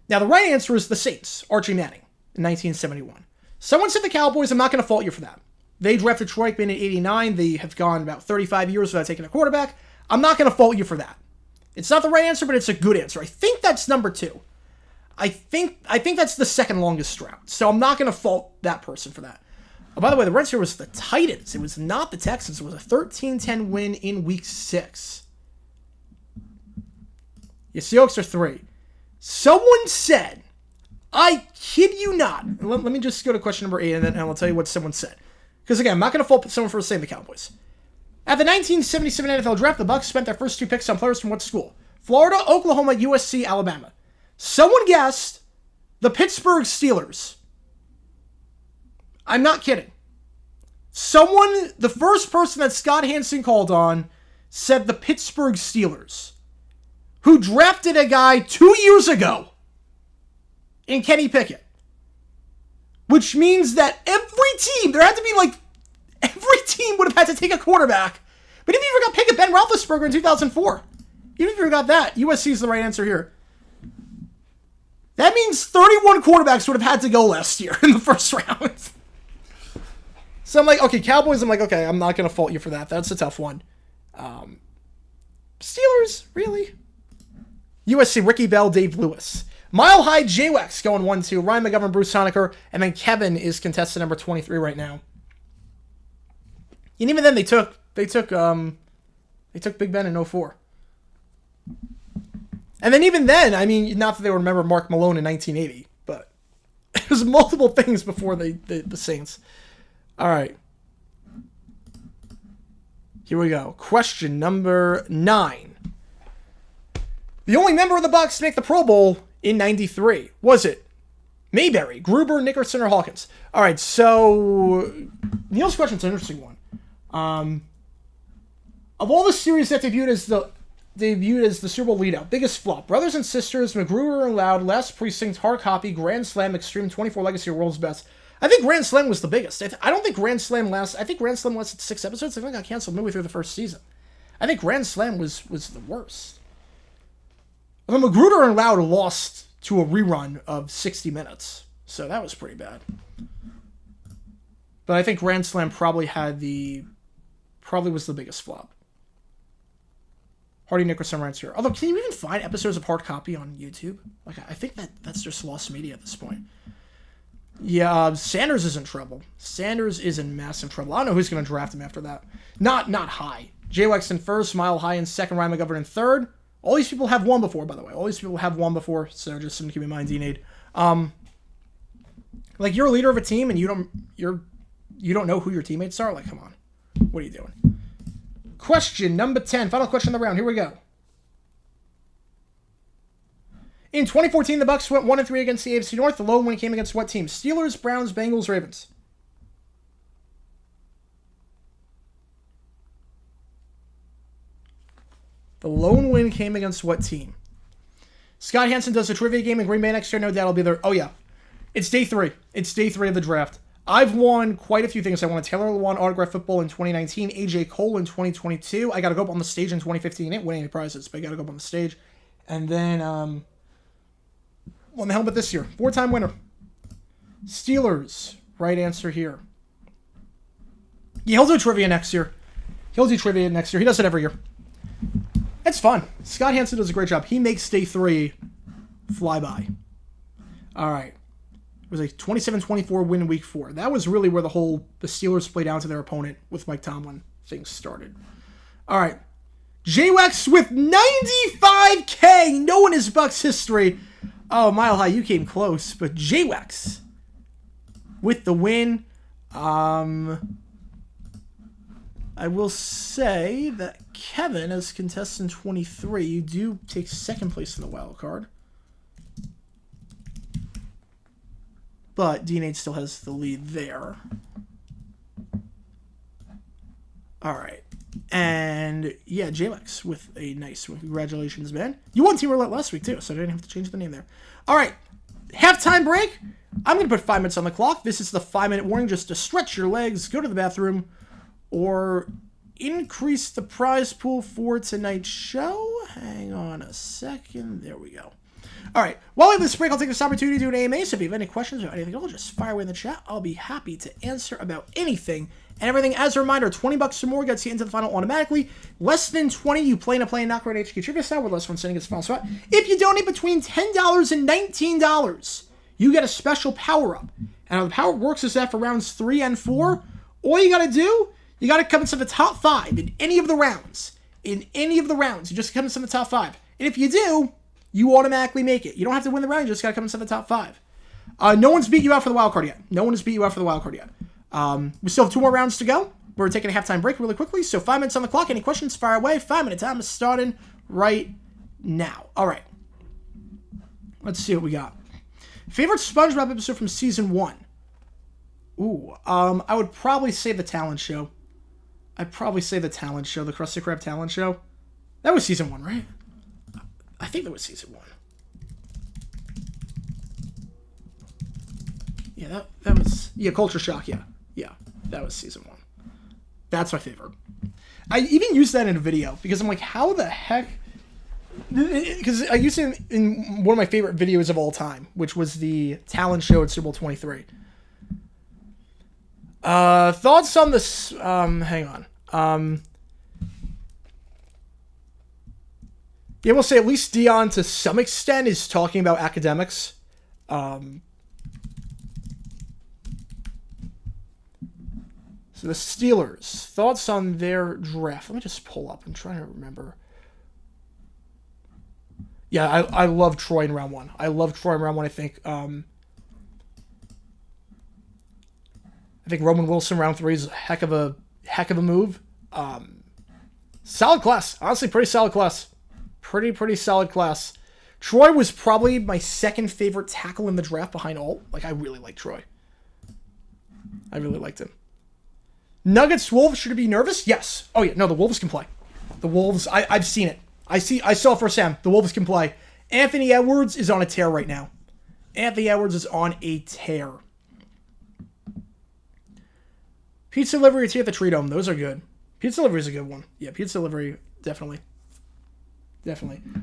Now, the right answer is the Saints, Archie Manning, in 1971. Someone said the Cowboys. I'm not going to fault you for that. They drafted Troy Aikman in 89. They have gone about 35 years without taking a quarterback. I'm not going to fault you for that. It's not the right answer, but it's a good answer. I think that's number 2. I think that's the second longest drought. So I'm not going to fault that person for that. Oh, by the way, the Reds here was the Titans. It was not the Texans. It was a 13-10 win in Week 6. Yeah, Seahawks are 3. Someone said, I kid you not. Let me just go to question number 8, and then I'll tell you what someone said. Because again, I'm not going to fault someone for saying the Cowboys. At the 1977 NFL Draft, the Bucs spent their first 2 picks on players from what school? Florida, Oklahoma, USC, Alabama. Someone guessed the Pittsburgh Steelers. I'm not kidding. The first person that Scott Hansen called on said the Pittsburgh Steelers, who drafted a guy 2 years ago in Kenny Pickett. Which means that every team would have had to take a quarterback. But even if you forgot Pickett, Ben Roethlisberger in 2004. Even if you forgot that, USC is the right answer here. That means 31 quarterbacks would have had to go last year in the first round. So I'm like, okay, Cowboys, okay, I'm not going to fault you for that. That's a tough one. Steelers, really? USC, Ricky Bell, Dave Lewis. Mile High, J-Wax going 1-2. Ryan McGovern, Bruce Honecker, and then Kevin is contestant number 23 right now. And even then, they took Big Ben in 2004. And then even then, not that they would remember Mark Malone in 1980, but it was multiple things before the Saints. All right. Here we go. Question number 9. The only member of the Bucs to make the Pro Bowl in 93. Was it Mayberry, Gruber, Nickerson, or Hawkins? All right, so Neil's question's an interesting one. Of all the series that debuted as the Super Bowl leadout, biggest flop: Brothers and Sisters, McGruber and Loud, Last Precinct, Hard Copy, Grand Slam, Extreme, 24 Legacy, or World's Best. I think Grand Slam was the biggest. I don't think Grand Slam lasted. I think Grand Slam lasted 6 episodes. I think it got canceled midway through the first season. I think Grand Slam was the worst. Although Magruder and Loud lost to a rerun of 60 minutes, so that was pretty bad. But I think Grand Slam probably was the biggest flop. Hardy Nickerson writes here. Although, can you even find episodes of Hard Copy on YouTube? I think that's just lost media at this point. Yeah, Sanders is in trouble. Sanders is in massive trouble. I don't know who's going to draft him after that. Not high. J-Wax in first, Mile High in second, Ryan McGovern in third. All these people have won before, by the way. All these people have won before, so just something to keep in mind, D-Nade. You're a leader of a team and you don't know who your teammates are? Come on. What are you doing? Question number 10. Final question of the round. Here we go. In 2014, the Bucs went 1-3 against the AFC North. The lone win came against what team? Steelers, Browns, Bengals, Ravens. The lone win came against what team? Scott Hansen does a trivia game in Green Bay next year. No doubt I'll be there. Oh, yeah. It's day 3. It's day 3 of the draft. I've won quite a few things. I won a Taylor Lewan autograph football in 2019, AJ Cole in 2022. I got to go up on the stage in 2015. I didn't win any prizes, but I got to go up on the stage. And then won the helmet this year. 4-time winner. Steelers. Right answer here. Yeah, he'll do trivia next year. He does it every year. It's fun. Scott Hansen does a great job. He makes day 3 fly by. All right. It was a 27-24 win in week 4. That was really where the Steelers played down to their opponent with Mike Tomlin. Things started. All right. J-Wax with 95K. No one in his Bucks history. Oh, Mile High, you came close. But J-Wax with the win. I will say that Kevin, as contestant 23, you do take second place in the wild card. But D&H still has the lead there. All right. And, yeah, J-Lex with a nice one. Congratulations, man. You won Team Roulette last week, too, so I didn't have to change the name there. All right. Halftime break. I'm going to put 5 minutes on the clock. This is the 5-minute warning just to stretch your legs, go to the bathroom, or increase the prize pool for tonight's show. Hang on a second. There we go. All right. While we have this break, I'll take this opportunity to do an AMA. So if you have any questions or anything, I'll just fire away in the chat. I'll be happy to answer about anything and everything. As a reminder, $20 or more gets you into the final automatically. Less than 20, you play in a play and knockout HQ trivia style with less than sending gets the final spot. If you donate between $10 and $19, you get a special power-up. And how the power works is that for rounds 3 and 4, all you got to do, you got to come into the top 5 in any of the rounds. You just come into the top 5. And if you do, you automatically make it. You don't have to win the round. You just got to come into the top 5. No one's beat you out for the wild card yet. We still have 2 more rounds to go. We're taking a halftime break really quickly. So 5 minutes on the clock. Any questions? Fire away. 5-minute time is starting right now. All right. Let's see what we got. Favorite SpongeBob episode from season 1? Ooh. I would probably say the talent show. The Krusty Krab talent show. That was season 1, right? I think that was season 1. Yeah, that was... Yeah, Culture Shock, yeah. Yeah, that was season 1. That's my favorite. I even used that in a video, because I'm like, how the heck... Because I used it in one of my favorite videos of all time, which was the talent show at Super Bowl 23. Thoughts on this... hang on. Yeah, we'll say at least Dion, to some extent, is talking about academics. So the Steelers, thoughts on their draft. Let me just pull up. I'm trying to remember. Yeah, I love Troy in round 1. I think Roman Wilson round 3 is a heck of a move. Solid class. Honestly, pretty solid class. Pretty solid class. Troy was probably my second favorite tackle in the draft behind Alt. Like, I really like Troy. I really liked him. Nuggets, Wolves, should it be nervous? Yes. Oh, yeah. No, the Wolves can play. The Wolves, I've seen it. I saw it firsthand. The Wolves can play. Anthony Edwards is on a tear right now. Pizza delivery or tea at the Tree Dome. Those are good. Pizza delivery is a good one. Yeah, pizza delivery, definitely.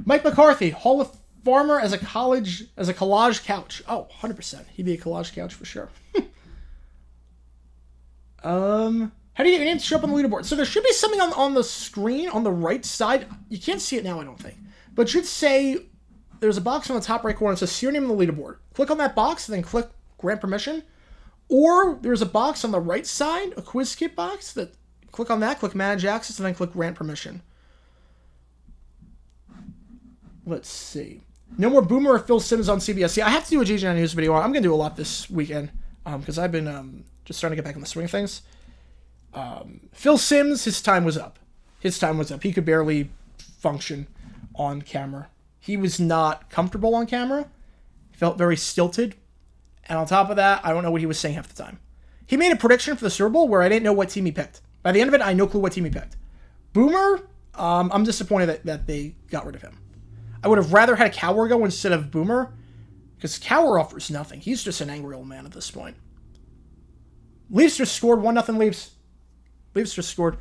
Mike McCarthy, Hall of Farmer as a collage couch. Oh, 100%. He'd be a collage couch for sure. How do you get your name to show up on the leaderboard? So there should be something on the screen on the right side. You can't see it now, I don't think. But it should say, there's a box on the top right corner that says, see your name on the leaderboard. Click on that box and then click grant permission. Or there's a box on the right side, a quiz kit box, that click on that, click manage access, and then click grant permission. Let's see. No more Boomer or Phil Sims on CBS. Yeah, I have to do a JG9 news video. I'm going to do a lot this weekend because I've been just starting to get back in the swing of things. Phil Sims, his time was up. He could barely function on camera. He was not comfortable on camera. He felt very stilted. And on top of that, I don't know what he was saying half the time. He made a prediction for the Super Bowl where I didn't know what team he picked. By the end of it, I had no clue what team he picked. Boomer, I'm disappointed that they got rid of him. I would have rather had Cower go instead of Boomer, because Cower offers nothing. He's just an angry old man at this point. Leafs just scored 1-0 Leafs. Leafs just scored.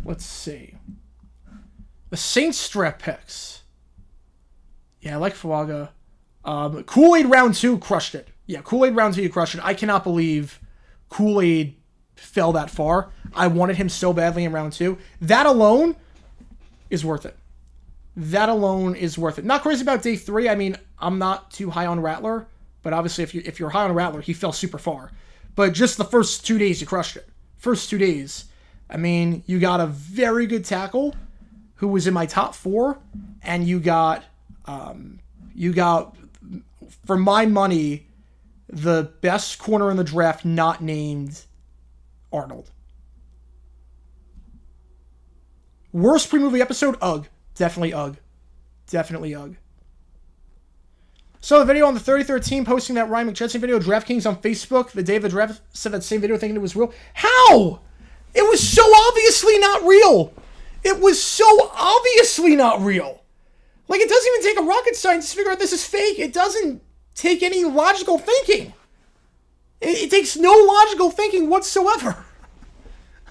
Let's see. The Saints draft picks. Yeah, I like Fuaga. Kool-Aid round 2 crushed it. Yeah, Kool-Aid round 2 crushed it. I cannot believe Kool-Aid fell that far. I wanted him so badly in round 2. That alone is worth it. That alone is worth it. Not crazy about day 3. I mean, I'm not too high on Rattler, but obviously if you're high on Rattler, he fell super far. But just the first 2 days, you crushed it. First 2 days. I mean, you got a very good tackle who was in my top 4, and you got, for my money, the best corner in the draft not named Arnold. Worst pre-movie episode? Ugh. Definitely ugh. Definitely ugh. So the video on the 33rd team posting that Ryan McChesney video, DraftKings on Facebook, the day of the draft, said that same video thinking it was real. How? It was so obviously not real. It was so obviously not real. Like, it doesn't even take a rocket scientist to figure out this is fake. It doesn't take any logical thinking. It takes no logical thinking whatsoever.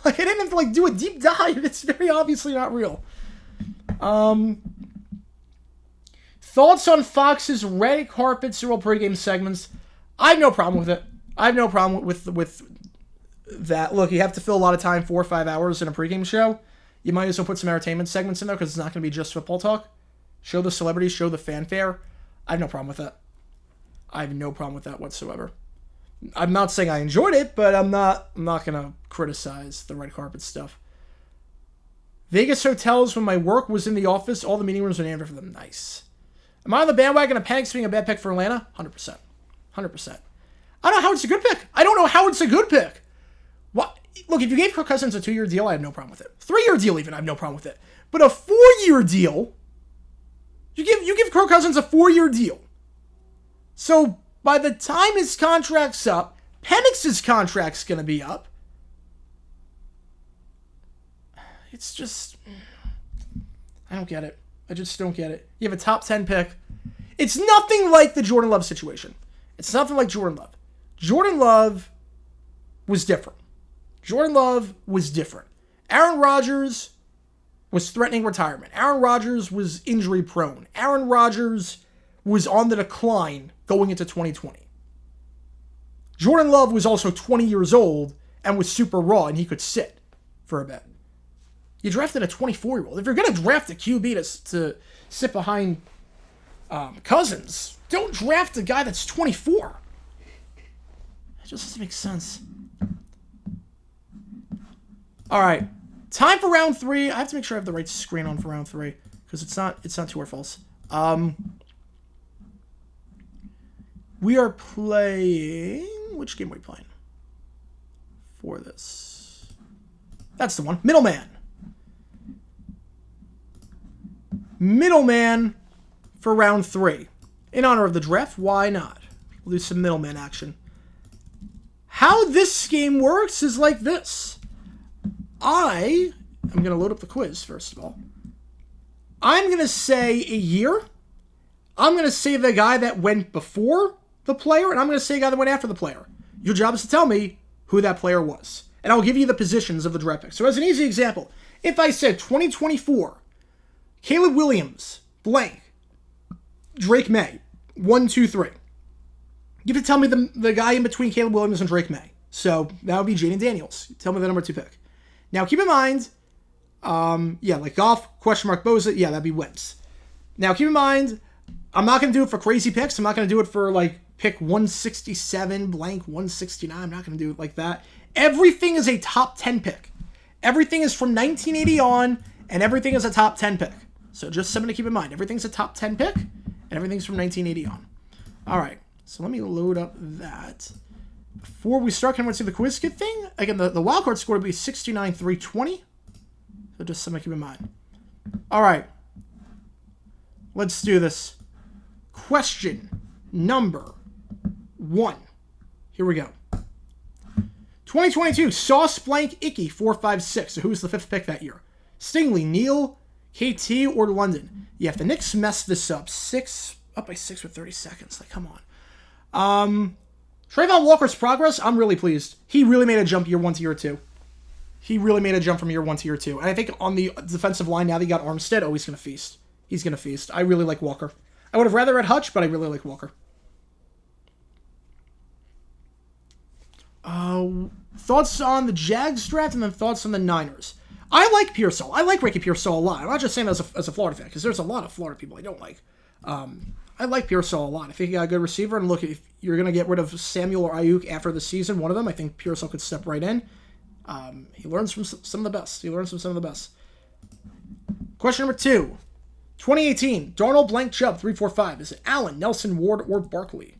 Like, I didn't have to, like, do a deep dive. It's very obviously not real. Thoughts on Fox's red carpet Super Bowl pregame segments? I have no problem with it. I have no problem with that. Look, you have to fill a lot of time, 4 or 5 hours in a pregame show. You might as well put some entertainment segments in there because it's not going to be just football talk. Show the celebrities, show the fanfare. I have no problem with that. I have no problem with that whatsoever. I'm not saying I enjoyed it, but I'm not going to criticize the red carpet stuff. Vegas hotels, when my work was in the office, all the meeting rooms were named for them. Nice. Am I on the bandwagon of Penix being a bad pick for Atlanta? 100%. 100%. I don't know how it's a good pick. I don't know how it's a good pick. What? Look, if you gave Kirk Cousins a 2-year deal, I have no problem with it. 3-year deal even, I have no problem with it. But a 4-year deal, you give Kirk Cousins a 4-year deal. So by the time his contract's up, Penix's contract's going to be up. It's just, I don't get it. I just don't get it. You have a top 10 pick. It's nothing like the Jordan Love situation. It's nothing like Jordan Love. Jordan Love was different. Jordan Love was different. Aaron Rodgers was threatening retirement. Aaron Rodgers was injury prone. Aaron Rodgers was on the decline going into 2020. Jordan Love was also 20 years old and was super raw, and he could sit for a bit. You drafted a 24-year-old. If you're going to draft a QB to sit behind Cousins, don't draft a guy that's 24. It just doesn't make sense. All right. Time for round 3. I have to make sure I have the right screen on for round 3 because it's not true or false. We are playing... Which game are we playing for this? That's the one. Middleman. Middleman for round 3. In honor of the draft, why not? We'll do some middleman action. How this game works is like this. I'm going to load up the quiz, first of all. I'm going to say a year. I'm going to say the guy that went before the player, and I'm going to say a guy that went after the player. Your job is to tell me who that player was. And I'll give you the positions of the draft pick. So as an easy example, if I said 2024, Caleb Williams, blank, Drake May, 1, 2, 3. You have to tell me the guy in between Caleb Williams and Drake May. So that would be Jaden Daniels. Tell me the number 2 pick. Now keep in mind, like Goff, question mark Boza, yeah, that'd be Wentz. Now keep in mind, I'm not going to do it for crazy picks. I'm not going to do it for like pick 167, blank 169. I'm not going to do it like that. Everything is a top 10 pick. Everything is from 1980 on, and everything is a top 10 pick. So just something to keep in mind. Everything's a top 10 pick, and everything's from 1980 on. All right, so let me load up that. Before we start, can I see the quiz kit thing? Again, the wildcard score would be 69,320. So just something to keep in mind. All right, let's do this. Question number 1. Here we go. 2022, Sauce Blank Icky 456. So who's the 5th pick that year? Stingley, Neal, KT, or London? Yeah, if the Knicks mess this up, up by 6 with 30 seconds. Like, come on. Trayvon Walker's progress, I'm really pleased. He really made a jump year 1 to year 2. He really made a jump from year 1 to year 2. And I think on the defensive line, now that you got Armstead, he's going to feast. He's going to feast. I really like Walker. I would have rather had Hutch, but I really like Walker. Thoughts on the Jags draft and then thoughts on the Niners. I like Pearsall. I like Ricky Pearsall a lot. I'm not just saying that as a Florida fan, because there's a lot of Florida people I don't like. I like Pearsall a lot. I think he got a good receiver, and look, if you're going to get rid of Samuel or Ayuk after the season, one of them, I think Pearsall could step right in. He learns from some of the best. Question number 2. 2018, Darnold Blank Chubb 345. Is it Allen, Nelson, Ward, or Barkley?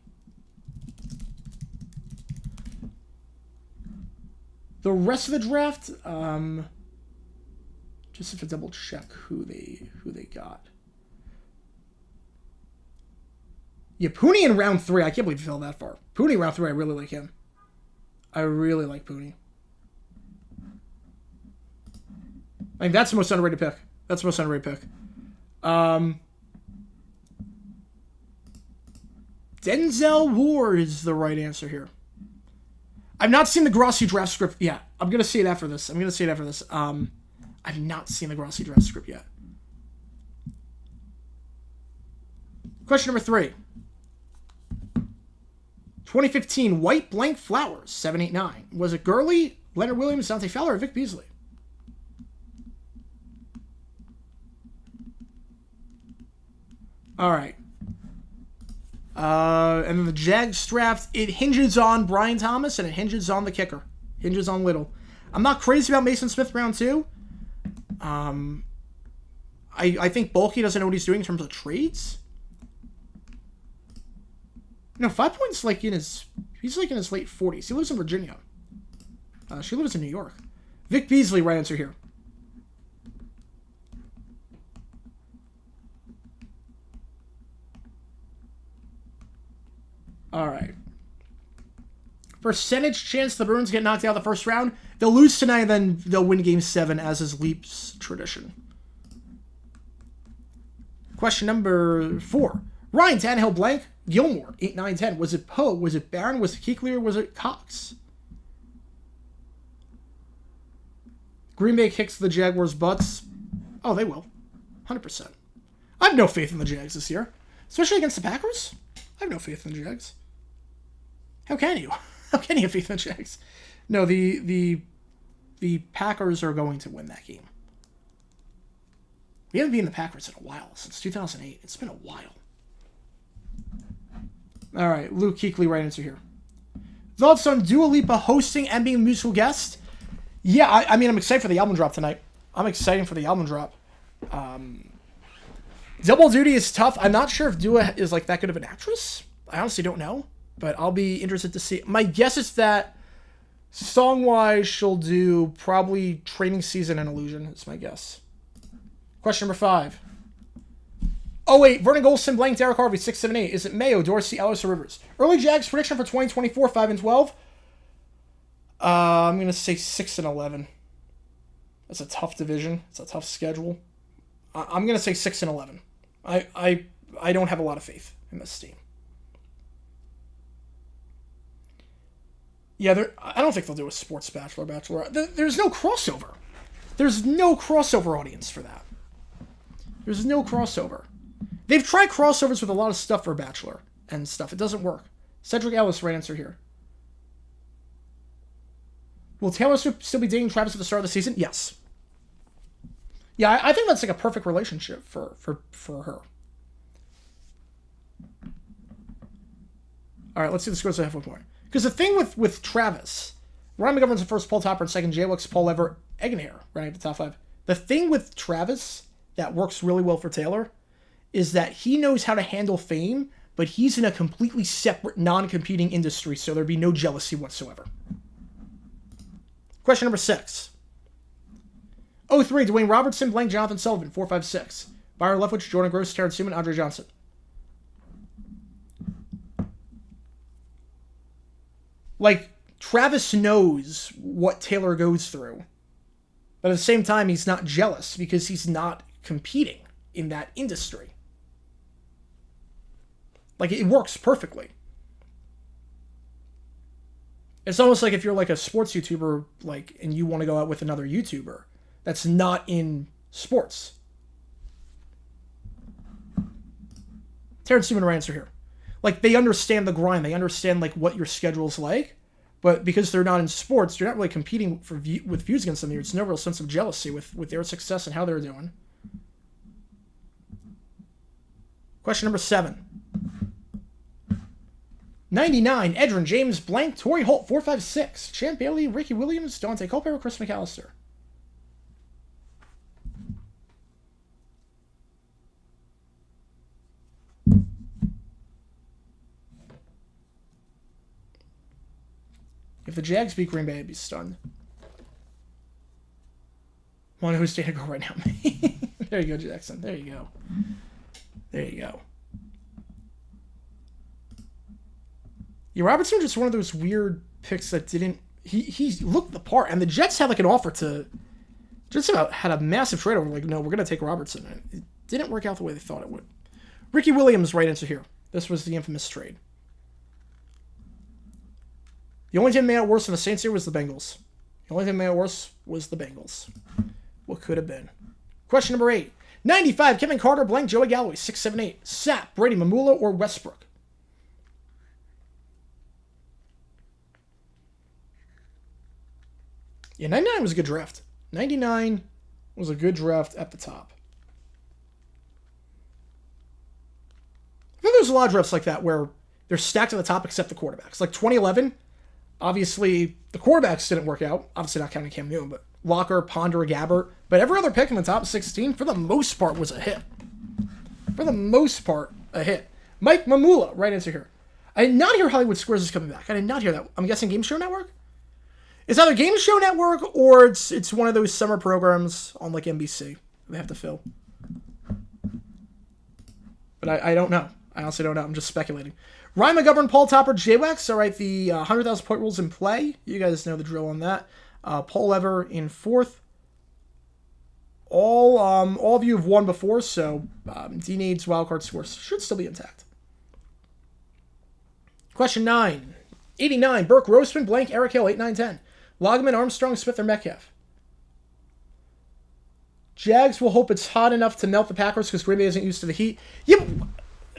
The rest of the draft, just have to double check who they got. Yeah, Pooney in round 3. I can't believe he fell that far. Pooney round 3, I really like him. I really like Pooney. I mean, that's the most underrated pick. Denzel Ward is the right answer here. I've not seen the Grossi draft script yet. I'm going to see it after this. I've not seen the Grossi draft script yet. Question number 3. 2015, White Blank Flowers, 789. Was it Gurley, Leonard Williams, Dante Fowler, or Vic Beasley? All right. And then the Jags draft, it hinges on Brian Thomas and it hinges on the kicker. Hinges on Little. I'm not crazy about Mason Smith round 2. I think Bulky doesn't know what he's doing in terms of trades. No, 5 Point's he's in his late 40s. He lives in Virginia. She lives in New York. Vic Beasley, right answer here. All right. Percentage chance the Bruins get knocked out the first round. They'll lose tonight, and then they'll win Game 7, as is Leafs tradition. Question number 4. Ryan Tannehill blank. Gilmore, 8, 9, 10. Was it Poe? Was it Barron? Was it Kuechly? Or was it Cox? Green Bay kicks the Jaguars' butts. Oh, they will. 100%. I have no faith in the Jags this year. Especially against the Packers. I have no faith in the Jags. How can you? How can you have faith in the Jags? No, the Packers are going to win that game. We haven't beaten the Packers in a while. Since 2008. It's been a while. All right, Luke Kuechly, right answer here. Thoughts on Dua Lipa hosting and being a musical guest? Yeah, I mean, I'm excited for the album drop tonight. Double duty is tough. I'm not sure if Dua is like that good of an actress. I honestly don't know, but I'll be interested to see. My guess is that song-wise, she'll do probably Training Season and Illusion. That's my guess. Question number 5. Oh, wait. Vernon Golson, blank, Derek Harvey, 6, 7, 8. Is it Mayo, Dorsey, Ellis, or Rivers? Early Jags prediction for 2024, 5 and 12. I'm going to say 6 and 11. That's a tough division. It's a tough schedule. I'm going to say 6 and 11. I don't have a lot of faith in this team. Yeah, I don't think they'll do a sports bachelor. There's no crossover. There's no crossover audience for that. There's no crossover. They've tried crossovers with a lot of stuff for Bachelor and stuff. It doesn't work. Cedric Ellis, right answer here. Will Taylor Swift still be dating Travis at the start of the season? Yes. Yeah, I think that's like a perfect relationship for her. All right, let's see the scores at halfway point. Because the thing with Travis, Ryan McGovern's the first poll topper and second J-Wix, Paul Ever, Eggenhair, running at the top 5. The thing with Travis that works really well for Taylor is that he knows how to handle fame, but he's in a completely separate, non-competing industry, so there'd be no jealousy whatsoever. Question number 6. 03, Dwayne Robertson, blank, Jonathan Sullivan, 4, 5, 6. Byron Leftwich, Jordan Gross, Terrence Newman, Andre Johnson. Like, Travis knows what Taylor goes through. But at the same time, he's not jealous because he's not competing in that industry. Like, it works perfectly. It's almost like if you're like a sports YouTuber, like, and you want to go out with another YouTuber that's not in sports. Terrence Newman, our answer here. Like, they understand the grind. They understand, like, what your schedule's like. But because they're not in sports, you're not really competing with views against them. There's no real sense of jealousy with their success and how they're doing. Question number 7. 99, Edrin, James Blank, Torrey Holt, 456, Champ Bailey, Ricky Williams, Dante Culpepper, Chris McAllister. If the Jags beat Green Bay, I'd be stunned. Want to know who's standing go right now? There you go, Jackson. There you go. There you go. Yeah, Robertson just one of those weird picks that didn't... He looked the part, and the Jets had like an offer to... Jets had a massive trade over, like, no, we're going to take Robertson. And it didn't work out the way they thought it would. Ricky Williams right into here. This was the infamous trade. The only team that made it worse than the Saints here was the Bengals. The only thing that made it worse was the Bengals. What could have been? Question number 8. 95, Kevin Carter, blank, Joey Galloway, 678. Sapp, Brady Mamula, or Westbrook? Yeah, 99 was a good draft. 99 was a good draft at the top. I think there's a lot of drafts like that where they're stacked at the top except the quarterbacks. Like 2011, obviously the quarterbacks didn't work out. Obviously not counting Cam Newton, but Walker, Ponder, Gabbert. But every other pick in the top 16, for the most part, was a hit. For the most part, a hit. Mike Mamula, right answer here. I did not hear Hollywood Squares is coming back. I did not hear that. I'm guessing Game Show Network? It's either Game Show Network or it's one of those summer programs on like NBC they have to fill. But I don't know. I honestly don't know. I'm just speculating. Ryan McGovern, Paul Topper, J-Wax. All right, the 100,000 point rules in play. You guys know the drill on that. Paul Ever in 4th. All of you have won before, so D-Nade's wildcard scores should still be intact. Question 9. 89, Burke, Roseman, blank, Eric Hill, 8, 9, 10. Logman, Armstrong, Smith, or Metcalf? Jags will hope it's hot enough to melt the Packers because Green Bay isn't used to the heat. Yeah,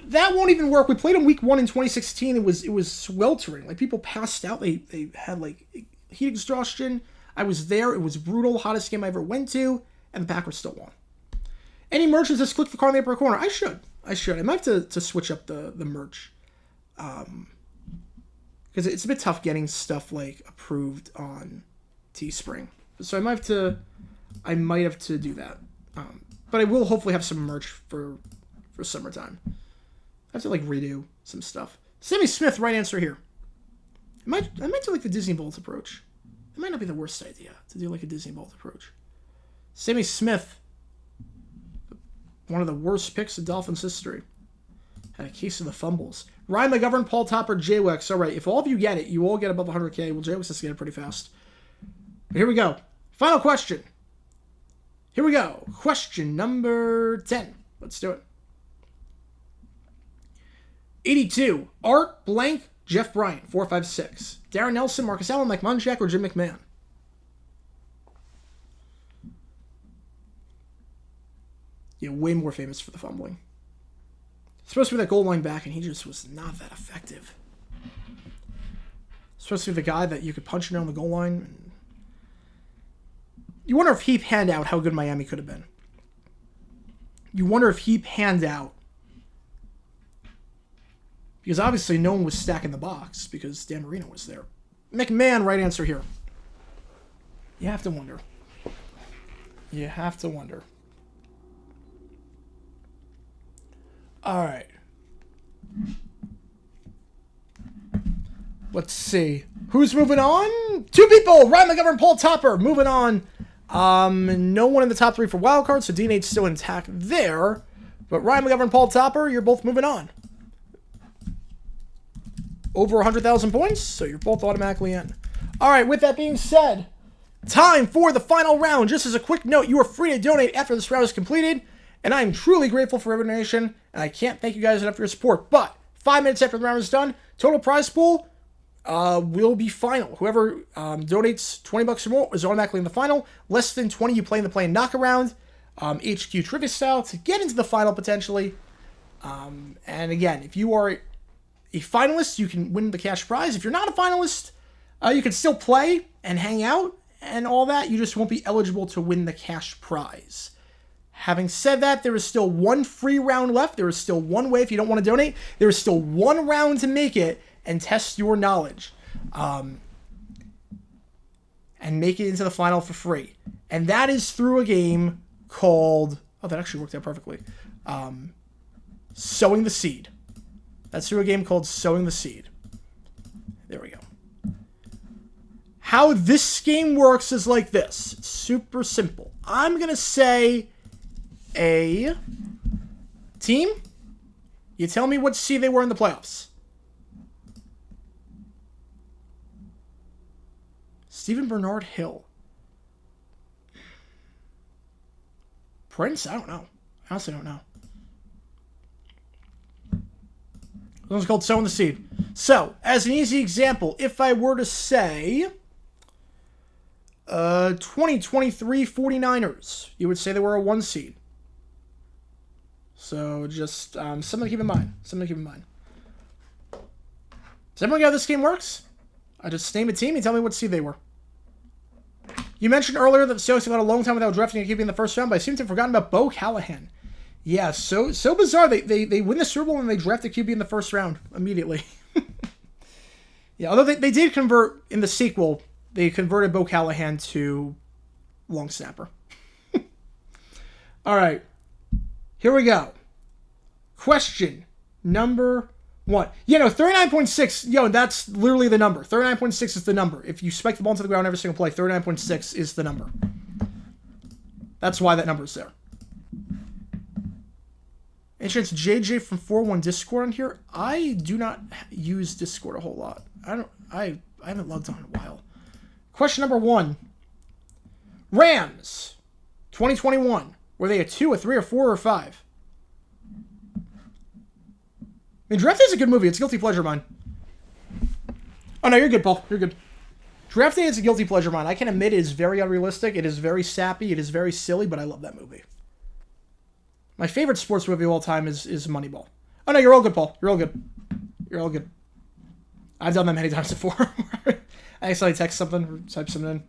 that won't even work. We played in week 1 in 2016. It was sweltering. Like, people passed out. They had, like, heat exhaustion. I was there. It was brutal. Hottest game I ever went to. And the Packers still won. Any merchants just click the card in the upper corner? I should. I might have to switch up the merch. Because it's a bit tough getting stuff, like, approved on Teespring. So I might have to do that. But I will hopefully have some merch for summertime. I have to, like, redo some stuff. Sammy Smith, right answer here. I might do, like, the Disney Bolt approach. It might not be the worst idea to do, like, a Disney Bolt approach. Sammy Smith, one of the worst picks in Dolphins history. Had a case of the fumbles. Ryan McGovern, Paul Topper, J-Wex. All right, if all of you get it, you all get above 100K. Well, J-Wex has to get it pretty fast. But here we go. Final question. Here we go. Question number 10. Let's do it. 82. Art blank, Jeff Bryant, 456. Darren Nelson, Marcus Allen, Mike Munchak, or Jim McMahon? Yeah, way more famous for the fumbling. Supposed to be that goal line back, and he just was not that effective. Supposed to be the guy that you could punch down the goal line. And you wonder if he panned out how good Miami could have been. You wonder if he panned out. Because obviously no one was stacking the box because Dan Marino was there. McMahon, right answer here. You have to wonder. You have to wonder. All right. Let's see. Who's moving on? 2 people. Ryan McGovern, Paul Topper. Moving on. No one in the top 3 for wildcards, so D-Nate's still intact there. But Ryan McGovern, Paul Topper, you're both moving on. over 100,000 points, so you're both automatically in. All right, with that being said, time for the final round. Just as a quick note, you are free to donate after this round is completed, and I am truly grateful for every donation, and I can't thank you guys enough for your support. But 5 minutes after the round is done, total prize pool will be final. Whoever donates $20 or more is automatically in the final. Less than 20, you play in the play and knock around, HQ trivia style, to get into the final potentially. And again, if you are a finalist, you can win the cash prize. If you're not a finalist, you can still play and hang out and all that. You just won't be eligible to win the cash prize. Having said that, there is still one free round left. There is still one way if you don't want to donate. There is still one round to make it and test your knowledge. And make it into the final for free. And that is through a game called... Oh, that actually worked out perfectly. Sowing the Seed. That's through a game called Sowing the Seed. There we go. How this game works is like this. It's super simple. I'm going to say a team. You tell me what seed they were in the playoffs. Stephen Bernard Hill. Prince? I don't know. I honestly don't know. This one's called Sowing the Seed. So, as an easy example, if I were to say 2023 49ers, you would say they were a 1 seed. So, just something to keep in mind. Something to keep in mind. Does everyone get how this game works? I just name a team and tell me what seed they were. You mentioned earlier that the Seahawks have gone a long time without drafting a QB in the first round, but I seem to have forgotten about Bo Callahan. Yeah, so bizarre. They win the Super Bowl and they draft a QB in the first round immediately. Yeah, although they did convert in the sequel, they converted Bo Callahan to long snapper. All right, here we go. Question number 1. 39.6. Yo, that's literally the number. 39.6 is the number. If you spike the ball into the ground every single play, 39.6 is the number. That's why that number is there. Any chance JJ from 401 Discord on here? I do not use Discord a whole lot. I haven't logged on in a while. Question number 1. Rams 2021. Were they a 2, a 3, or 4, or 5? I mean, Draft Day is a good movie. It's a guilty pleasure of mine. Oh, no, you're good, Paul. You're good. Draft Day is a guilty pleasure of mine. I can admit it is very unrealistic. It is very sappy. It is very silly, but I love that movie. My favorite sports movie of all time is Moneyball. Oh, no, you're all good, Paul. You're all good. You're all good. I've done that many times before. I accidentally text something or type something in.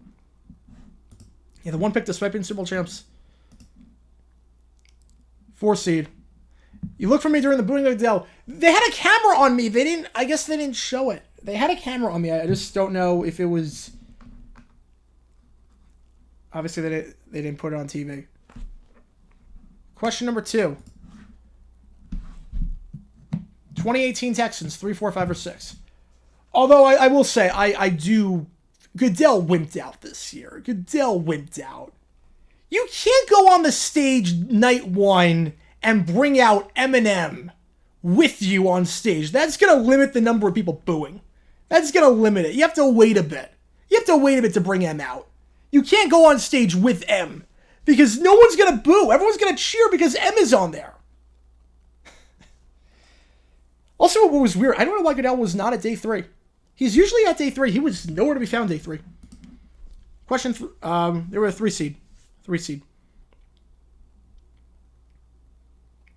Yeah, the 1 pick despite being Super Bowl champs. 4 seed. You look for me during the booing of Adele. They had a camera on me. I guess they didn't show it. They had a camera on me. I just don't know if it was... Obviously, they didn't put it on TV. Question number 2. 2018 Texans, 3, 4, 5, or 6. Although I will say, I do... Goodell wimped out this year. Goodell wimped out. You can't go on the stage night 1 and bring out Eminem with you on stage. That's going to limit the number of people booing. That's going to limit it. You have to wait a bit. You have to wait a bit to bring M out. You can't go on stage with M because no one's going to boo. Everyone's going to cheer because M is on there. Also, what was weird, I don't know why Goodell was not at day 3. He's usually at day 3. He was nowhere to be found day 3. Question, they were a 3 seed. 3 seed.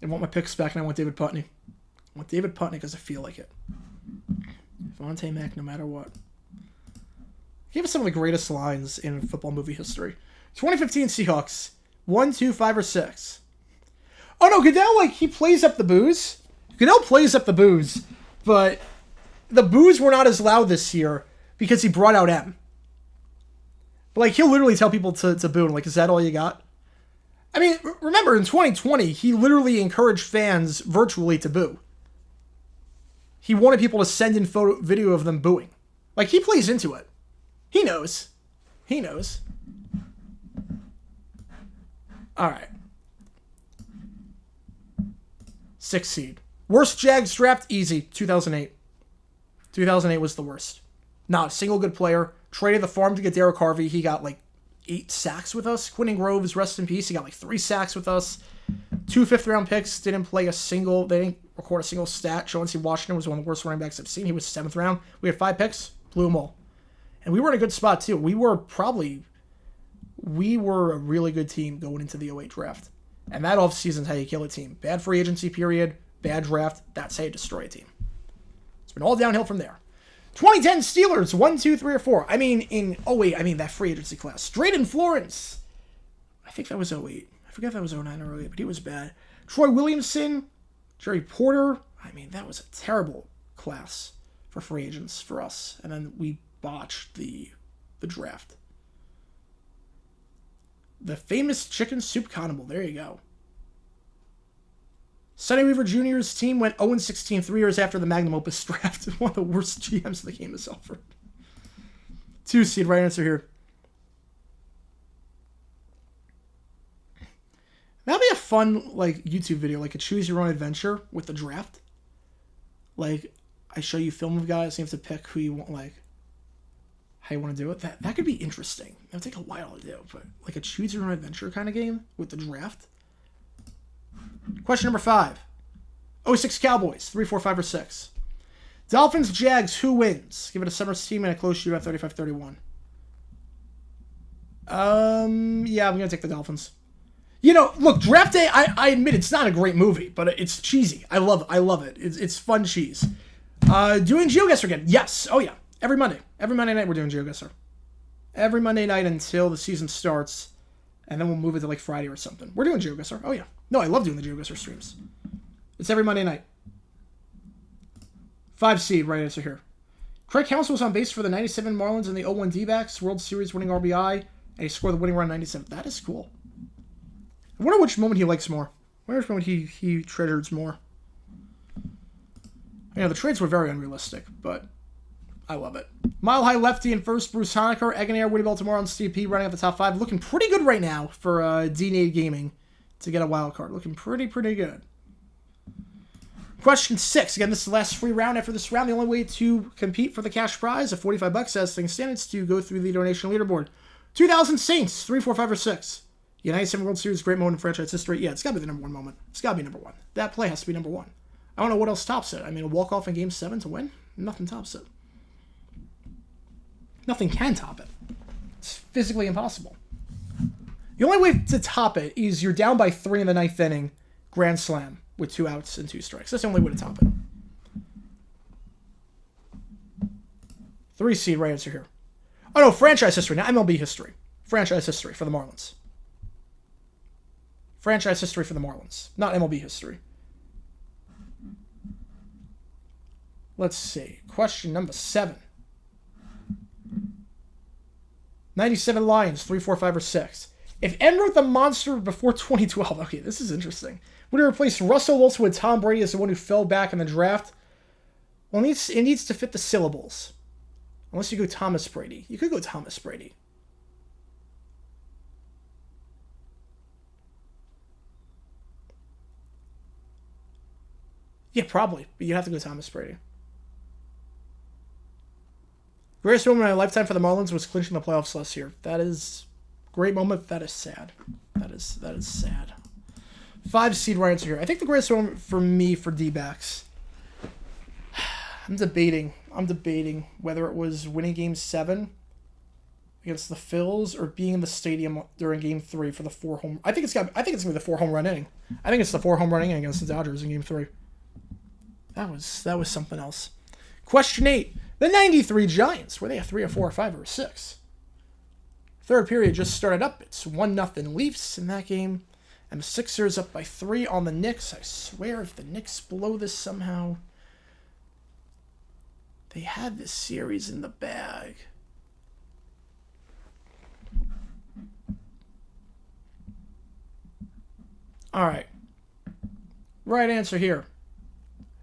I want my picks back, and I want David Putney. I want David Putney because I feel like it. Vontae Mack, no matter what. He gave us some of the greatest lines in football movie history. 2015 Seahawks. 1, 2, 5, or 6. Oh, no, Goodell, he plays up the boos. Goodell plays up the boos, but the boos were not as loud this year because he brought out M. But, he'll literally tell people to boo, and, is that all you got? I mean, remember, in 2020, he literally encouraged fans virtually to boo. He wanted people to send in video of them booing. He plays into it. He knows. He knows. All right. 6 seed. Worst Jags draft, easy. 2008. 2008 was the worst. Not a single good player. Traded the farm to get Derek Harvey. He got like 8 sacks with us. Quentin Groves, rest in peace. He got like 3 sacks with us. 2 fifth-round picks. Didn't play a single. They didn't record a single stat. Chauncey Washington was one of the worst running backs I've seen. He was 7th round. We had 5 picks. Blew them all. And we were in a good spot too. We were a really good team going into the 08 draft. And that offseason is how you kill a team. Bad free agency period. Bad draft. That's how you destroy a team. It's been all downhill from there. 2010 Steelers, 1, 2, 3, or 4. I mean, that free agency class. Drayden Florence. I think that was 08. I forget if that was 09 or 08, but he was bad. Troy Williamson, Jerry Porter. I mean, that was a terrible class for free agents for us. And then we botched the draft. The famous chicken soup cannibal. There you go. Sonny Weaver Jr.'s team went 0-16 3 years after the Magnum Opus draft. One of the worst GMs the game has offered. 2 seed, right answer here. That'd be a fun YouTube video, like a choose your own adventure with the draft. Like, I show you film of guys, and you have to pick who you want, how you want to do it. That could be interesting. It would take a while to do, but like a choose your own adventure kind of game with the draft. Question number 5. 06 Cowboys, 3, 4, 5, or 6. Dolphins, Jags, who wins? Give it a Summers team and a close shootout 35-31. Yeah, I'm going to take the Dolphins. Look, Draft Day, I admit it's not a great movie, but it's cheesy. I love it. It's fun cheese. Doing GeoGuessr again. Yes. Oh, yeah. Every Monday. Every Monday night we're doing GeoGuessr. Every Monday night until the season starts, and then we'll move it to Friday or something. We're doing GeoGuessr. Oh, yeah. No, I love doing the GeoGuessr streams. It's every Monday night. 5 seed, right answer here. Craig Counsell was on base for the 97 Marlins and the 0-1 D-backs, World Series winning RBI, and he scored the winning run 97. That is cool. I wonder which moment he likes more. I wonder which moment he treasures more. The trades were very unrealistic, but I love it. Mile High Lefty in first, Bruce Honecker, Eggenair, Woody Baltimore on Steve P running up the top 5. Looking pretty good right now for D-Nade Gaming to get a wild card. Looking pretty good. Question 6. Again, this is the last free round. After this round, the only way to compete for the cash prize of $45 as things stand is to go through the donation leaderboard. 2000 Saints, 3, 4, 5, or 6. United 7 World Series, great moment in franchise history. Yeah, it's got to be the number 1 moment. It's got to be number 1. That play has to be number 1. I don't know what else tops it. I mean, a walk-off in Game 7 to win? Nothing tops it. Nothing can top it. It's physically impossible. The only way to top it is you're down by 3 in the 9th inning, grand slam, with 2 outs and 2 strikes. That's the only way to top it. 3 seed, right answer here. Oh no, franchise history, not MLB history. Franchise history for the Marlins. Franchise history for the Marlins, not MLB history. Let's see. Question number 7. 97 Lions, 3, 4, 5, or 6. If N wrote the monster before 2012, okay, this is interesting. Would he replace Russell Wilson with Tom Brady as the one who fell back in the draft? Well, it needs to fit the syllables. Unless you go Thomas Brady. You could go Thomas Brady. Yeah, probably. But you have to go Thomas Brady. Greatest moment in my lifetime for the Marlins was clinching the playoffs last year. That is a great moment. That is sad. That is sad. 5 seed right answer here. I think the greatest moment for me for D-backs. I'm debating whether it was winning Game 7 against the Phils or being in the stadium during Game 3 for the 4 home. I think it's gonna be the 4 home run inning. I think it's the 4 home run inning against the Dodgers in Game 3. That was something else. Question 8. The 93 Giants. Were they a 3, or 4, or 5, or a 6? Third period just started up. It's 1-0 Leafs in that game. And the Sixers up by 3 on the Knicks. I swear if the Knicks blow this somehow, they had this series in the bag. All right. Right answer here.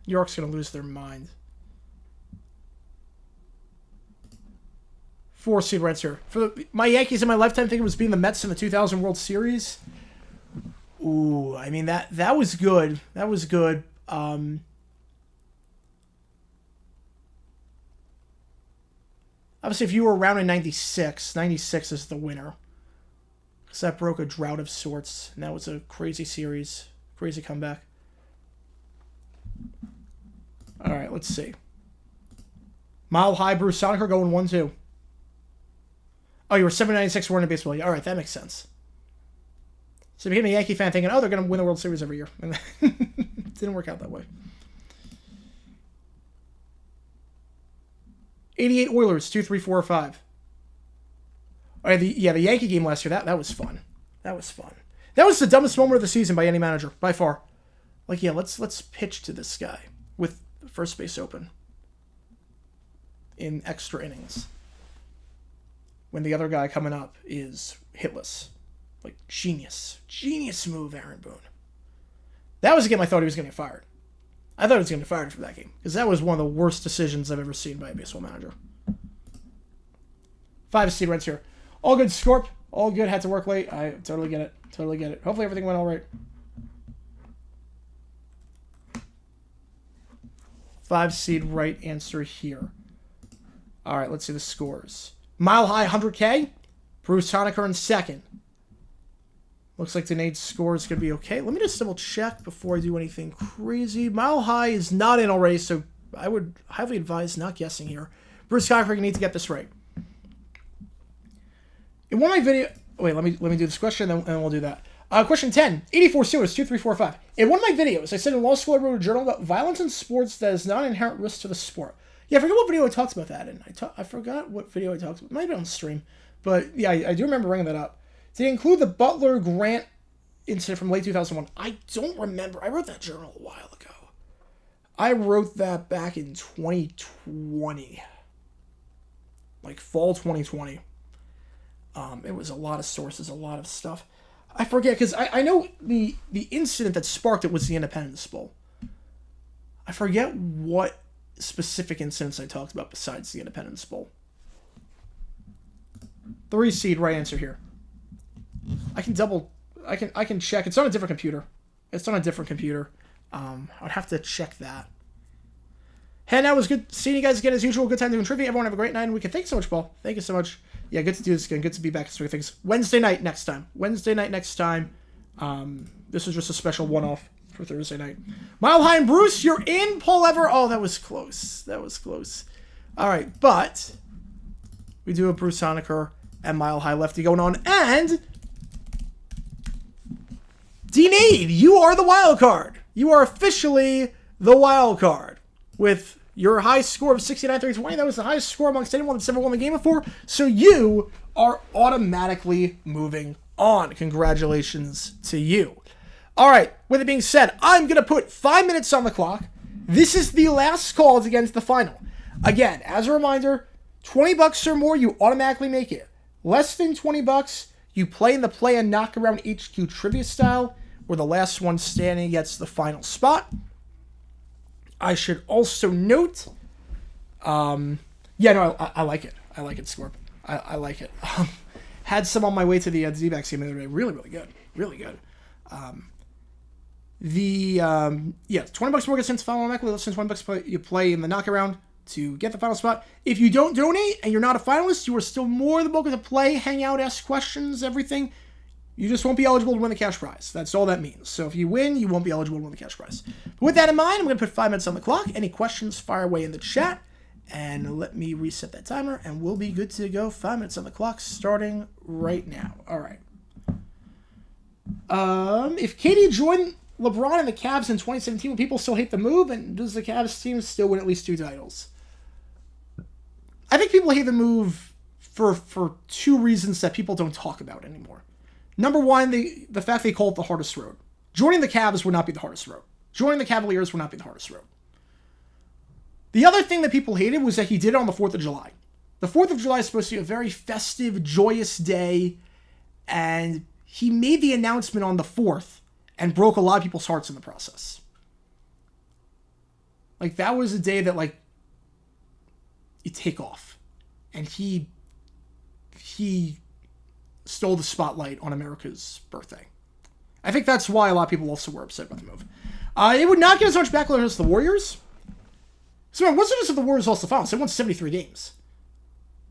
New York's going to lose their mind. 4 seed right answer. For my Yankees in my lifetime, I think it was being the Mets in the 2000 World Series. Ooh, I mean, that was good. That was good. Obviously, if you were around in 96, 96 is the winner. Because that broke a drought of sorts. And that was a crazy series. Crazy comeback. All right, let's see. Mile High, Bruce Soniker going 1-2. Oh, you were 796 weren't in baseball. All right, that makes sense. So you became a Yankee fan thinking, oh, they're going to win the World Series every year. And it didn't work out that way. 88 Oilers, 2, 3, 4, 5. Oh, yeah, the Yankee game last year, that was fun. That was fun. That was the dumbest moment of the season by any manager, by far. Like, yeah, let's pitch to this guy with first base open in extra innings when the other guy coming up is hitless. Like, genius move, Aaron Boone. That was a game I thought he was going to get fired. I thought he was going to get fired for that game because that was one of the worst decisions I've ever seen by a baseball manager. 5 seed Reds here. All good, Scorp. All good. Had to work late. I totally get it. Totally get it. Hopefully everything went all right. 5 seed right answer here. All right, let's see the scores. Mile High, 100K. Bruce Honecker in second. Looks like Denade's score is going to be okay. Let me just double check before I do anything crazy. Mile High is not in already, so I would highly advise not guessing here. Bruce Honecker, you need to get this right. In one of my video... Wait, let me do this question, and then we'll do that. Question 10. 84 Steelers, 2, 3, 4, 5. In one of my videos, I said in law school I wrote a journal about violence in sports that is not an inherent risk to the sport. Yeah, I forget what video I talked about that in. I forgot what video I talked about. It might have been on stream. But, yeah, I do remember bringing that up. Did it include the Butler-Grant incident from late 2001? I don't remember. I wrote that journal a while ago. I wrote that back in 2020. Like, fall 2020. It was a lot of sources, a lot of stuff. I forget, because I know the incident that sparked it was the Independence Bowl. I forget what specific incidents I talked about besides the Independence Bowl. 3 seed, right answer here. I can check. It's on a different computer. I'd have to check that. Hey, that was good seeing you guys again as usual. Good time doing trivia. Everyone have a great night and weekend. Thanks so much, Paul. Thank you so much. Yeah, good to do this again. Good to be back. Things. Wednesday night next time. This was just a special one-off for Thursday night. Mile High and Bruce, you're in. Paul Ever. Oh, that was close. All right, but we do have Bruce Honecker and Mile High Lefty going on. And Denade, you are the wild card. You are officially the wild card with your high score of 69-320. That was the highest score amongst anyone that's ever won the game before. So you are automatically moving on. Congratulations to you. All right, with it being said, I'm going to put 5 minutes on the clock. This is the last call to get into the final. Again, as a reminder, $20 or more, you automatically make it. Less than $20, you play in the play and knock around HQ trivia style, where the last one standing gets the final spot. I should also note, I like it. I like it, Scorp. I like it. Had some on my way to the D-backs game the other day. Really, really good. Really good. $20 more gets into the final automatically. Less than $20 you play in the knockaround to get the final spot. If you don't donate and you're not a finalist, you are still more than welcome to play, hang out, ask questions, everything. You just won't be eligible to win the cash prize. That's all that means. So if you win, you won't be eligible to win the cash prize. But with that in mind, I'm going to put 5 minutes on the clock. Any questions, fire away in the chat. And let me reset that timer, and we'll be good to go. 5 minutes on the clock, starting right now. All right. If KD joined LeBron and the Cavs in 2017, will people still hate the move? And does the Cavs team still win at least 2 titles? I think people hate the move for 2 reasons that people don't talk about anymore. Number one, the fact they call it the hardest road. Joining the Cavs would not be the hardest road. Joining the Cavaliers would not be the hardest road. The other thing that people hated was that he did it on the 4th of July. The 4th of July is supposed to be a very festive, joyous day, and he made the announcement on the 4th and broke a lot of people's hearts in the process. Like, that was a day that, like, you take off. And he stole the spotlight on America's birthday. I think that's why a lot of people also were upset about the move. It would not get as much backlash as the Warriors. So, man, what's the difference if the Warriors lost the finals? They won 73 games.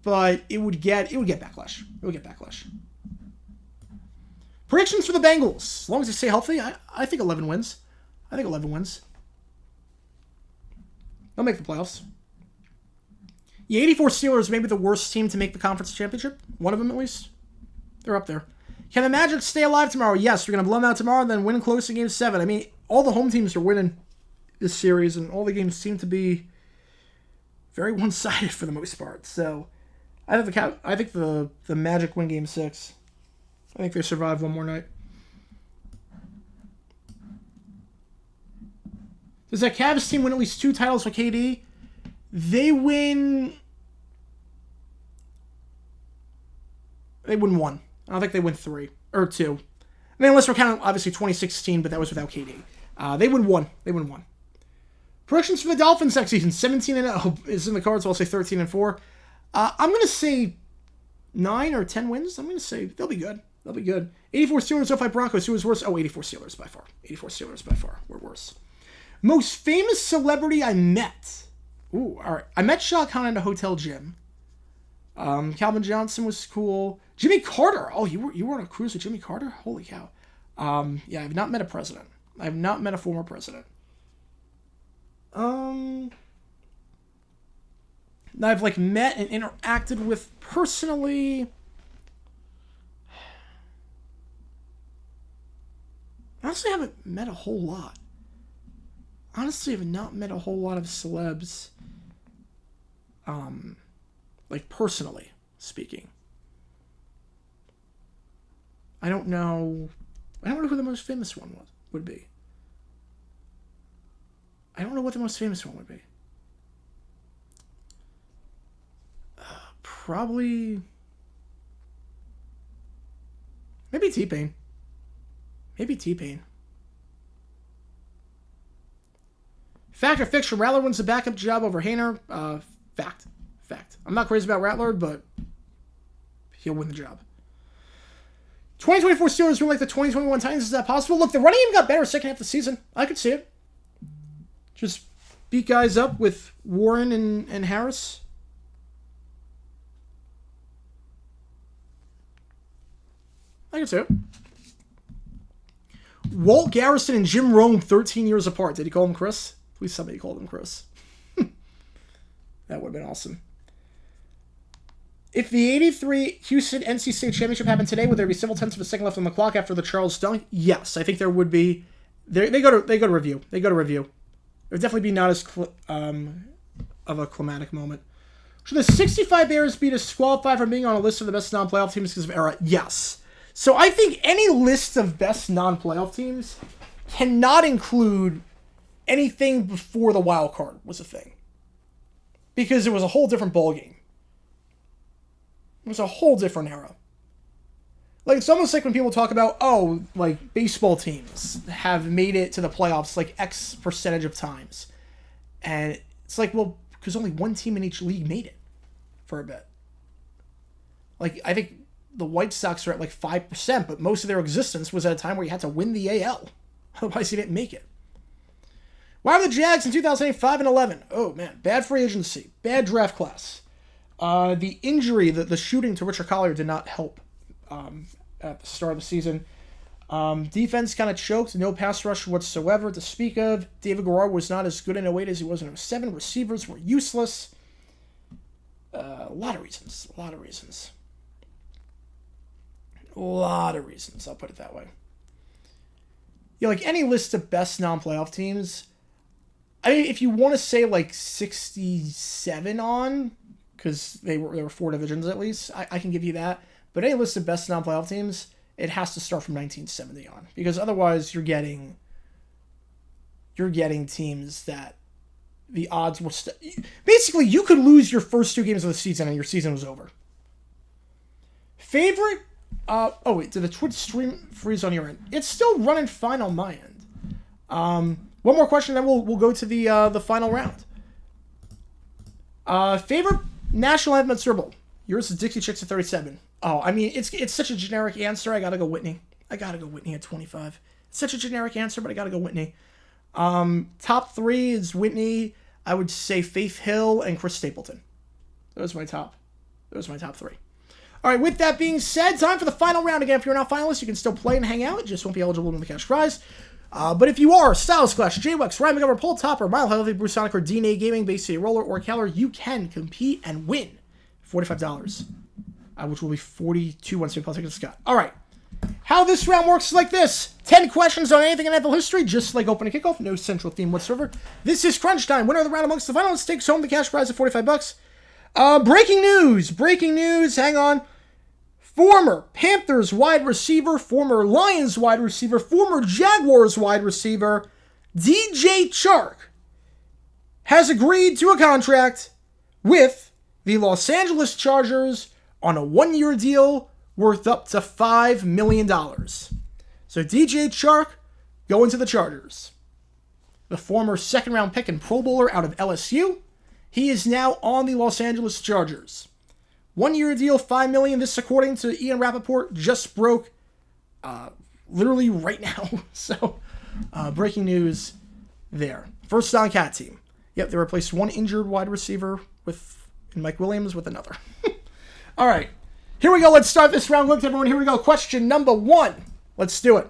but it would get backlash. It would get backlash. Predictions for the Bengals. As long as they stay healthy, I think 11 wins. I think 11 wins. They'll make the playoffs. Yeah, 84 Steelers may be the worst team to make the conference championship. One of them, at least. They're up there. Can the Magic stay alive tomorrow? Yes, we're going to blow them out tomorrow and then win close in Game 7. I mean, all the home teams are winning this series, and all the games seem to be very one-sided for the most part. So, I think the Magic win Game 6. I think they survive one more night. Does that Cavs team win at least 2 titles with KD? They win 1. I don't think they win 3 or 2. I mean, unless we're counting obviously 2016, but that was without KD. They win 1. They win 1. Predictions for the Dolphins next season: 17-0 is in the cards. So I'll say 13-4. I'm gonna say 9 or 10 wins. I'm gonna say they'll be good. They'll be good. 84 Steelers, 05 Broncos. Who was worse? 84 Steelers by far. 84 Steelers by far. We're worse. Most famous celebrity I met. Ooh, all right. I met Shah Khan at a hotel gym. Calvin Johnson was cool. Jimmy Carter. Oh, you were on a cruise with Jimmy Carter? Holy cow. Yeah, I've not met a president. I've not met a former president. I've met and interacted with personally. Honestly, I haven't met a whole lot. Honestly, I've not met a whole lot of celebs. Personally speaking. I don't know who the most famous one would be. I don't know what the most famous one would be. Probably... Maybe T-Pain. Fact or fiction, Rattler wins the backup job over Hayner. Fact. I'm not crazy about Rattler, but he'll win the job. 2024 Steelers win like the 2021 Titans. Is that possible? Look, the running game got better second half of the season. I could see it. Just beat guys up with Warren and Harris. I could see it. Walt Garrison and Jim Rome, 13 years apart. Did he call him Chris? Please somebody called him Chris. That would have been awesome. If the 83 Houston NC State Championship happened today, would there be several tenths of a second left on the clock after the Charles dunk? Yes, I think there would be. They go to review. It would definitely be not as of a climatic moment. Should the 65 Bears be disqualified from being on a list of the best non-playoff teams because of era? Yes. So I think any list of best non-playoff teams cannot include anything before the wild card was a thing. Because it was a whole different ballgame. It was a whole different era. Like, it's almost like when people talk about, baseball teams have made it to the playoffs like X percentage of times. And it's like, well, because only one team in each league made it for a bit. Like, I think the White Sox are at like 5%, but most of their existence was at a time where you had to win the AL. Otherwise, you didn't make it. Why are the Jags in 2008 5-11? Oh, man. Bad free agency. Bad draft class. The injury, the shooting to Richard Collier did not help at the start of the season. Defense kind of choked. No pass rush whatsoever to speak of. David Garrard was not as good in 08 as he was in 07. Receivers were useless. A lot of reasons. I'll put it that way. Yeah, like any list of best non-playoff teams, I mean, if you want to say like 67 on, because there were 4 divisions at least, I can give you that. But any list of best non-playoff teams, it has to start from 1970 on, because otherwise you're getting teams that the odds were basically you could lose your first 2 games of the season and your season was over. Favorite? Did the Twitch stream freeze on your end? It's still running fine on my end. One more question, then we'll go to the final round. Favorite national anthem at Super Bowl? Yours is Dixie Chicks at 37. Oh, I mean, it's such a generic answer. I gotta go Whitney. at 25. It's such a generic answer, but I gotta go Whitney. Top 3 is Whitney. I would say Faith Hill and Chris Stapleton. Those are my top Those are my top 3. All right, with that being said, time for the final round. Again, if you're not finalist, you can still play and hang out. You just won't be eligible to win the cash prize. But if you are Styles Clash, JWEX, Ryan McGovern, Pole Topper, Mile Healthy, Bruce Sonic, or DNA Gaming, Base City Roller, or Keller, you can compete and win $45, which will be 42 once we play Scott. All right. How this round works is like this. 10 questions on anything in NFL history, just like opening kickoff. No central theme whatsoever. This is crunch time. Winner of the round amongst the finalists takes home the cash prize of $45. Breaking news. Hang on. Former Panthers wide receiver, former Lions wide receiver, former Jaguars wide receiver, DJ Chark has agreed to a contract with the Los Angeles Chargers on a 1-year deal worth up to $5 million. So DJ Chark going to the Chargers. The former second-round pick and Pro Bowler out of LSU, he is now on the Los Angeles Chargers. 1-year deal, $5 million. This, according to Ian Rappaport, just broke literally right now. So, breaking news there. First down cat team. Yep, they replaced one injured wide receiver in Mike Williams with another. All right. Here we go. Let's start this round. Look, everyone. Here we go. Question number 1. Let's do it.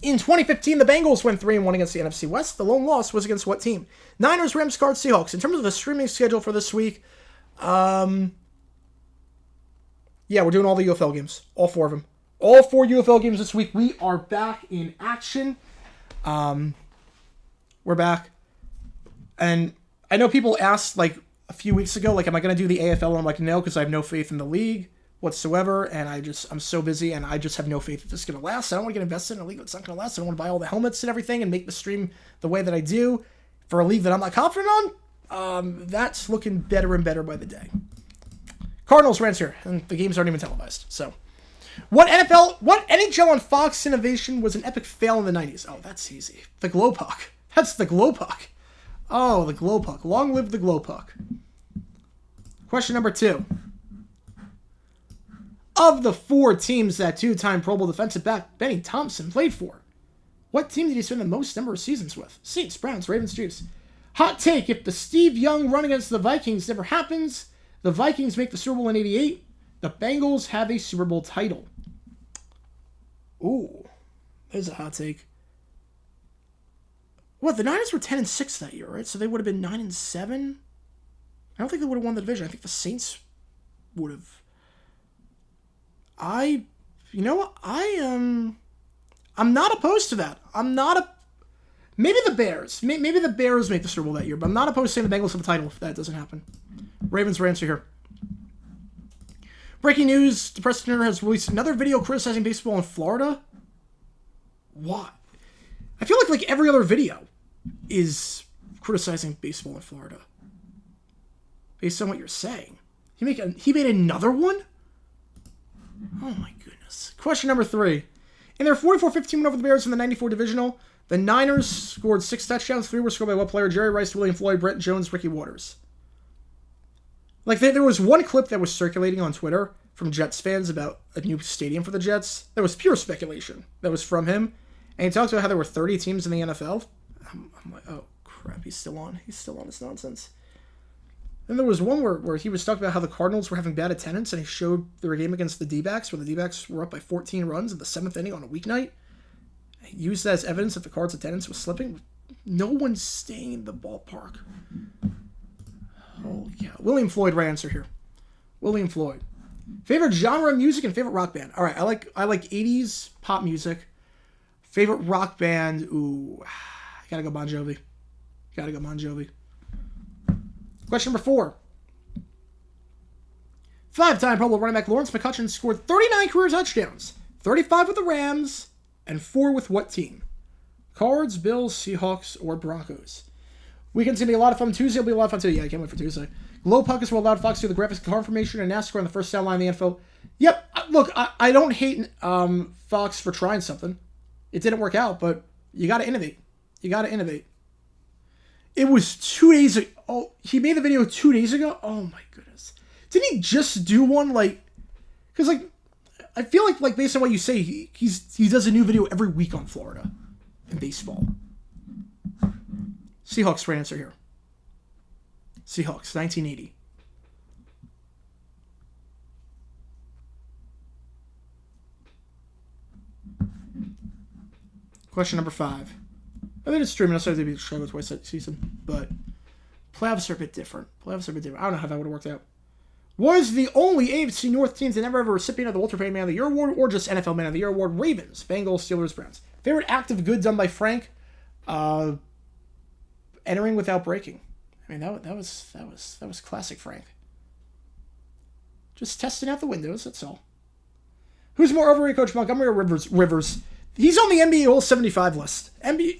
In 2015, the Bengals went 3-1 against the NFC West. The lone loss was against what team? Niners, Rams, Cards, Seahawks. In terms of the streaming schedule for this week, yeah, we're doing all the UFL games. All 4 of them. All 4 UFL games this week. We are back in action. We're back. And I know people asked, like, a few weeks ago, like, am I going to do the AFL? And I'm like, no, because I have no faith in the league whatsoever. And I'm so busy, and I just have no faith that this is going to last. I don't want to get invested in a league that's not going to last. I don't want to buy all the helmets and everything and make the stream the way that I do for a league that I'm not confident on. That's looking better and better by the day. Cardinals Rams here, and the games aren't even televised. So, what NHL on Fox innovation was an epic fail in the 90s? Oh, that's easy. The glow puck. That's the glow puck. Oh, the glow puck. Long live the glow puck. Question number 2. Of the 4 teams that 2-time Pro Bowl defensive back Benny Thompson played for, what team did he spend the most number of seasons with? Saints, Browns, Ravens, Chiefs. Hot take, if the Steve Young run against the Vikings never happens, the Vikings make the Super Bowl in 88, the Bengals have a Super Bowl title. Ooh, there's a hot take. What, the Niners were 10-6 that year, right? So they would have been 9-7? I don't think they would have won the division. I think the Saints would have. I'm not opposed to that. Maybe the Bears. Maybe the Bears make the Super Bowl that year, but I'm not opposed to saying the Bengals have the title if that doesn't happen. Ravens are answer here. Breaking news, the Press Center has released another video criticizing baseball in Florida. What? I feel like every other video is criticizing baseball in Florida. Based on what you're saying. He made another one? Oh my goodness. Question number 3. In their 44-15 win over the Bears in the 94 divisional, the Niners scored 6 touchdowns. 3 were scored by what player? Jerry Rice, William Floyd, Brent Jones, Ricky Waters. Like, there was one clip that was circulating on Twitter from Jets fans about a new stadium for the Jets. That was pure speculation. That was from him. And he talks about how there were 30 teams in the NFL. I'm like, oh, crap, he's still on this nonsense. Then there was one where he was talking about how the Cardinals were having bad attendance, and he showed their game against the D-backs, where the D-backs were up by 14 runs in the 7th inning on a weeknight. He used that as evidence that the Cards' attendance was slipping. No one's staying in the ballpark. Oh, yeah. William Floyd, right answer here. William Floyd. Favorite genre of music and favorite rock band? All right, I like 80s pop music. Favorite rock band? Ooh, I gotta go Bon Jovi. Question number 4. 5-time Pro Bowl running back Lawrence McCutcheon scored 39 career touchdowns, 35 with the Rams, and 4 with what team? Cards, Bills, Seahawks, or Broncos? Weekend's going to be a lot of fun. Tuesday will be a lot of fun too. Yeah, I can't wait for Tuesday. Glow puck is what allowed Fox to do the graphics car formation and NASCAR on the first down line of the info. Yep, look, I don't hate Fox for trying something. It didn't work out, but you got to innovate. It was 2 days ago. Oh, he made the video 2 days ago? Oh my goodness. Didn't he just do one, because, I feel like based on what you say, he does a new video every week on Florida and baseball. Seahawks, right answer here. Seahawks, 1980. Question number 5. I think it's true. Minnesota did beat Chicago twice that season, but playoffs are a bit different. I don't know how that would have worked out. Was the only AFC North team to never have a recipient of the Walter Payton Man of the Year Award or just NFL Man of the Year Award? Ravens, Bengals, Steelers, Browns. Favorite act of good done by Frank? Entering without breaking. I mean, that was classic Frank. Just testing out the windows, that's all. Who's more overrated, Coach Montgomery or Rivers? He's on the NBA All-75 list.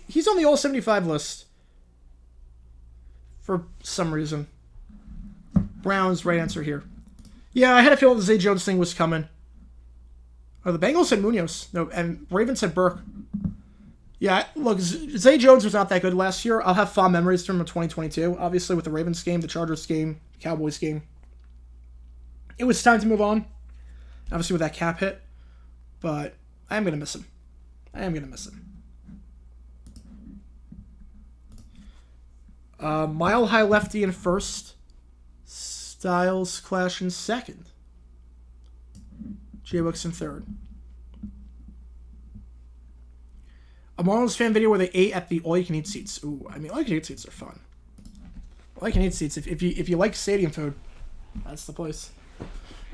He's on the All-75 list for some reason. Browns, right answer here. Yeah, I had a feeling the Zay Jones thing was coming. Oh, the Bengals said Munoz. No, and Ravens said Burke. Yeah, look, Zay Jones was not that good last year. I'll have fond memories from 2022. Obviously, with the Ravens game, the Chargers game, Cowboys game. It was time to move on. Obviously, with that cap hit. But I am going to miss him. Mile High Lefty in first. Styles Clash in second. J-Books in third. A Marlins fan video where they ate at the all-you-can-eat seats. Ooh, I mean, all-you-can-eat seats are fun. All-you-can-eat seats, if you like stadium food, that's the place.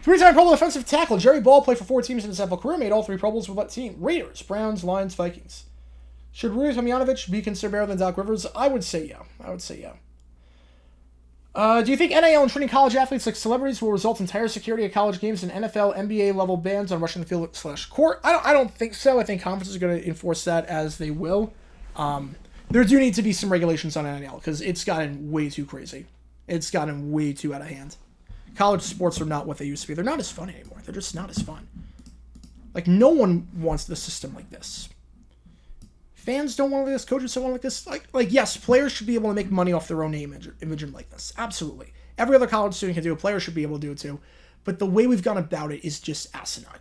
3-time Pro Bowl defensive tackle Jerry Ball played for 4 teams in his NFL career, made all 3 Pro Bowls with what team? Raiders, Browns, Lions, Vikings. Should Rudy Tomjanovich be considered better than Doc Rivers? I would say yeah. Do you think NIL and treating college athletes like celebrities will result in tighter security at college games and NFL, NBA level bans on rushing the field / court? I don't think so. I think conferences are going to enforce that as they will. There do need to be some regulations on NIL because it's gotten way too crazy. It's gotten way too out of hand. College sports are not what they used to be. They're not as fun anymore. They're just not as fun. Like, no one wants the system like this. Fans don't want this. Coaches don't want like this. Like yes, players should be able to make money off their own name, image, and likeness. Absolutely. Every other college student can do it. Players should be able to do it too. But the way we've gone about it is just asinine.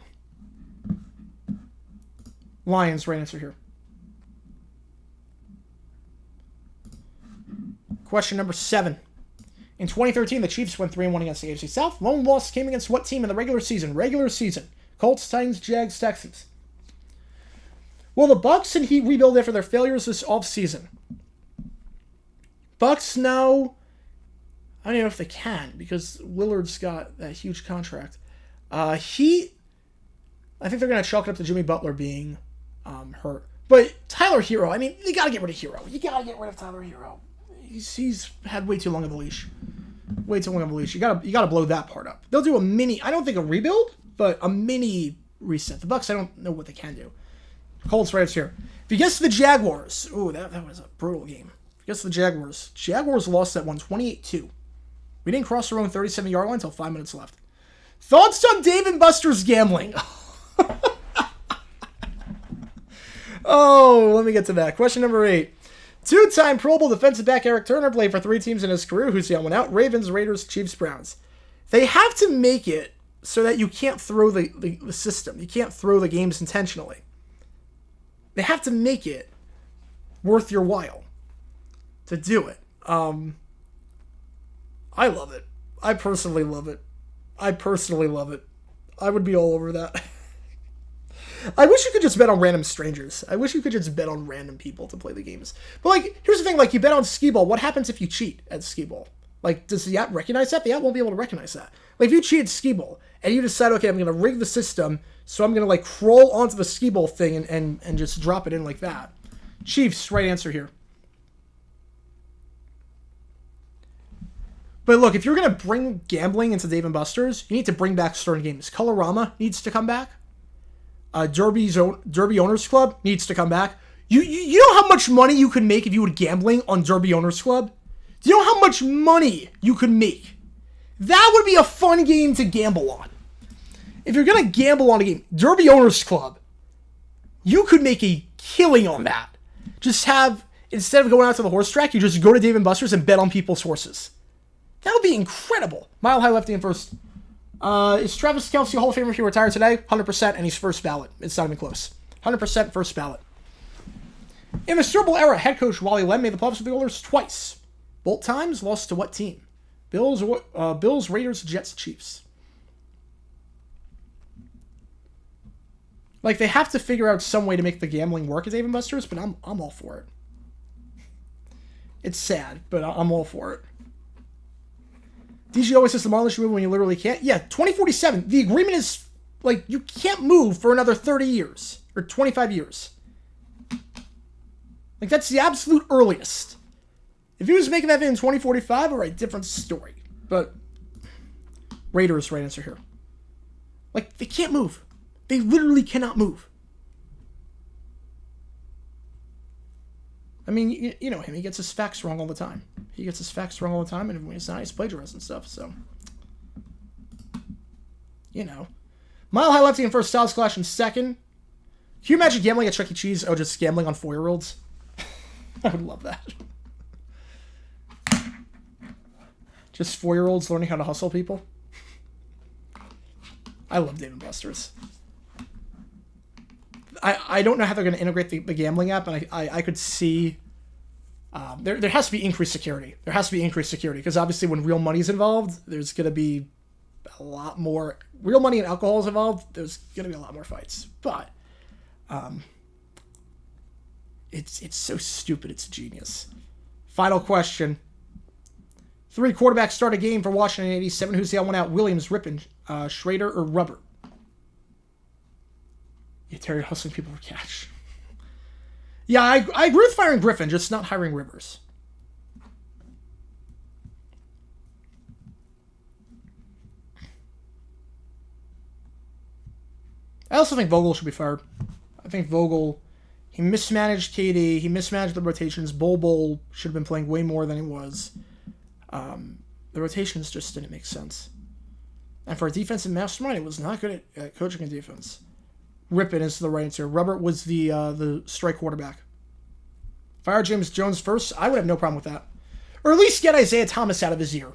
Lions, right answer here. Question number 7. In 2013, the Chiefs went 3-1 against the AFC South. Lone loss came against what team in the regular season? Colts, Titans, Jags, Texans. Will the Bucks and Heat rebuild after their failures this offseason? Bucks, no. I don't even know if they can because Lillard's got that huge contract. Heat, I think they're going to chalk it up to Jimmy Butler being hurt. But Tyler Hero, I mean, you got to get rid of Hero. You got to get rid of Tyler Hero. He's had way too long of a leash. You got to blow that part up. They'll do a mini, I don't think a rebuild, but a mini reset. The Bucks, I don't know what they can do. Colts right here. If you guess the Jaguars, that was a brutal game. If you guess the Jaguars lost that one 28-2. We didn't cross our own 37-yard line until 5 minutes left. Thoughts on Dave & Buster's gambling? Oh, let me get to that. Question number 8. 2-time Pro Bowl defensive back Eric Turner played for 3 teams in his career. Who's the other one out? Ravens, Raiders, Chiefs, Browns. They have to make it so that you can't throw the system. You can't throw the games intentionally. They have to make it worth your while to do it. I love it. I personally love it. I would be all over that. I wish you could just bet on random strangers. I wish you could just bet on random people to play the games. But, like, here's the thing. Like, you bet on skee-ball. What happens if you cheat at skee-ball? Like, does the app recognize that? The app won't be able to recognize that. Like, if you cheat at skee-ball and you decide, okay, I'm going to rig the system, so I'm going to, like, crawl onto the skee-ball thing and just drop it in like that. Chiefs, right answer here. But look, if you're going to bring gambling into Dave & Buster's, you need to bring back certain games. Colorama needs to come back. Derby Owners Club needs to come back. You know how much money you could make if you were gambling on Derby Owners Club? Do you know how much money you could make? That would be a fun game to gamble on. If you're going to gamble on a game, Derby Owners Club, you could make a killing on that. Just have, instead of going out to the horse track, you just go to Dave & Buster's and bet on people's horses. That would be incredible. Mile High Lefty in first. Is Travis Kelce a Hall of Famer if he retired today? 100%, and he's first ballot. It's not even close. 100% first ballot. In the Super Bowl era, head coach Wally Len made the playoffs with the Oilers twice. Both times lost to what team? Bills, Raiders, Jets, Chiefs. Like, they have to figure out some way to make the gambling work as Dave & Buster's, but I'm all for it. It's sad, but I'm all for it. DG always says the Marlins should move when you literally can't. Yeah, 2047. The agreement is, like, you can't move for another 30 years. Or 25 years. Like, that's the absolute earliest. If he was making that in 2045, alright, different story. But, Raiders, right answer here. Like, they can't move. They literally cannot move. I mean, you know him. He gets his facts wrong all the time. He gets his facts wrong all the time, and when it's not, he's plagiarized and stuff, so. You know. Mile High Lefty in first, Styles Clash in second. Can you imagine gambling at Chuck E. Cheese? Oh, just gambling on 4-year-olds? I would love that. Just 4-year-olds learning how to hustle people. I love Dave & Buster's. I don't know how they're going to integrate the gambling app, and I could see... there has to be increased security. There has to be increased security, because obviously when real money is involved, there's going to be a lot more... Real money and alcohol is involved, there's going to be a lot more fights. But... It's so stupid, it's genius. Final question. 3 quarterbacks start a game for Washington in 87. Who's the odd one out? Williams, Rippon, Schrader, or Rubber? Yeah, Terry hustling people for cash. Yeah, I agree with firing Griffin, just not hiring Rivers. I also think Vogel should be fired. I think Vogel, he mismanaged KD, he mismanaged the rotations. Bol should have been playing way more than he was. The rotations just didn't make sense. And for a defensive mastermind, it was not good at coaching a defense. Rippon is the right answer. Rubber was the strike quarterback. Fire James Jones first. I would have no problem with that. Or at least get Isaiah Thomas out of his ear.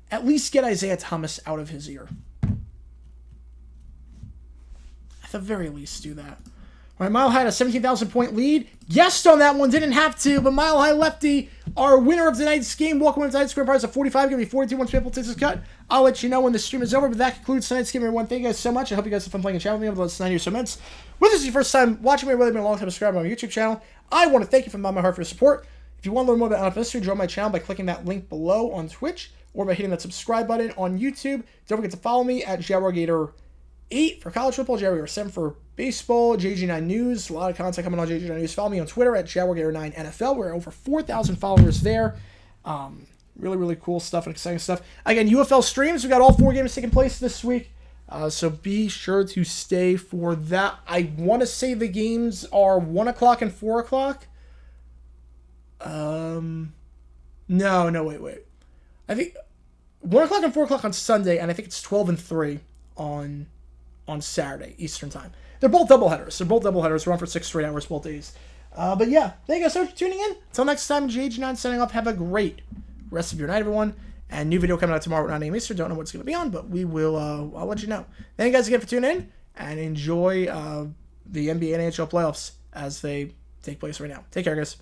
At least get Isaiah Thomas out of his ear. At the very least, do that. All right, Mile High had a 17,000-point lead. Guessed on that one, didn't have to, but Mile High Lefty, our winner of tonight's game. Welcome to tonight's grand prize of 45. Going to be 42 once people take this cut. I'll let you know when the stream is over, but that concludes tonight's game, everyone. Thank you guys so much. I hope you guys have fun playing a channel with me over the last 90 or so minutes. Whether this is your first time watching me or whether you've been a long time subscriber on my YouTube channel, I want to thank you from the bottom of my heart for your support. If you want to learn more about NFL history, join my channel by clicking that link below on Twitch or by hitting that subscribe button on YouTube. Don't forget to follow me at JaguarGator8 for college football, JaguarGator7 for baseball, JG9 News. A lot of content coming on JG9 News. Follow me on Twitter at JaguarGator9NFL. We're over 4,000 followers there. Really, really cool stuff and exciting stuff. Again, UFL streams. We've got all 4 games taking place this week. So be sure to stay for that. I want to say the games are 1 o'clock and 4 o'clock. No, wait. I think 1 o'clock and 4 o'clock on Sunday, and I think it's 12 and 3 on Saturday, Eastern time. They're both doubleheaders. We're on for 6 straight hours both days. But yeah, thank you guys so much for tuning in. Until next time, JG9 signing off. Have a great rest of your night, everyone. And new video coming out tomorrow at 9 a.m. Eastern. Don't know what it's going to be on, but we will. I'll let you know. Thank you guys again for tuning in, and enjoy the NBA and NHL playoffs as they take place right now. Take care, guys.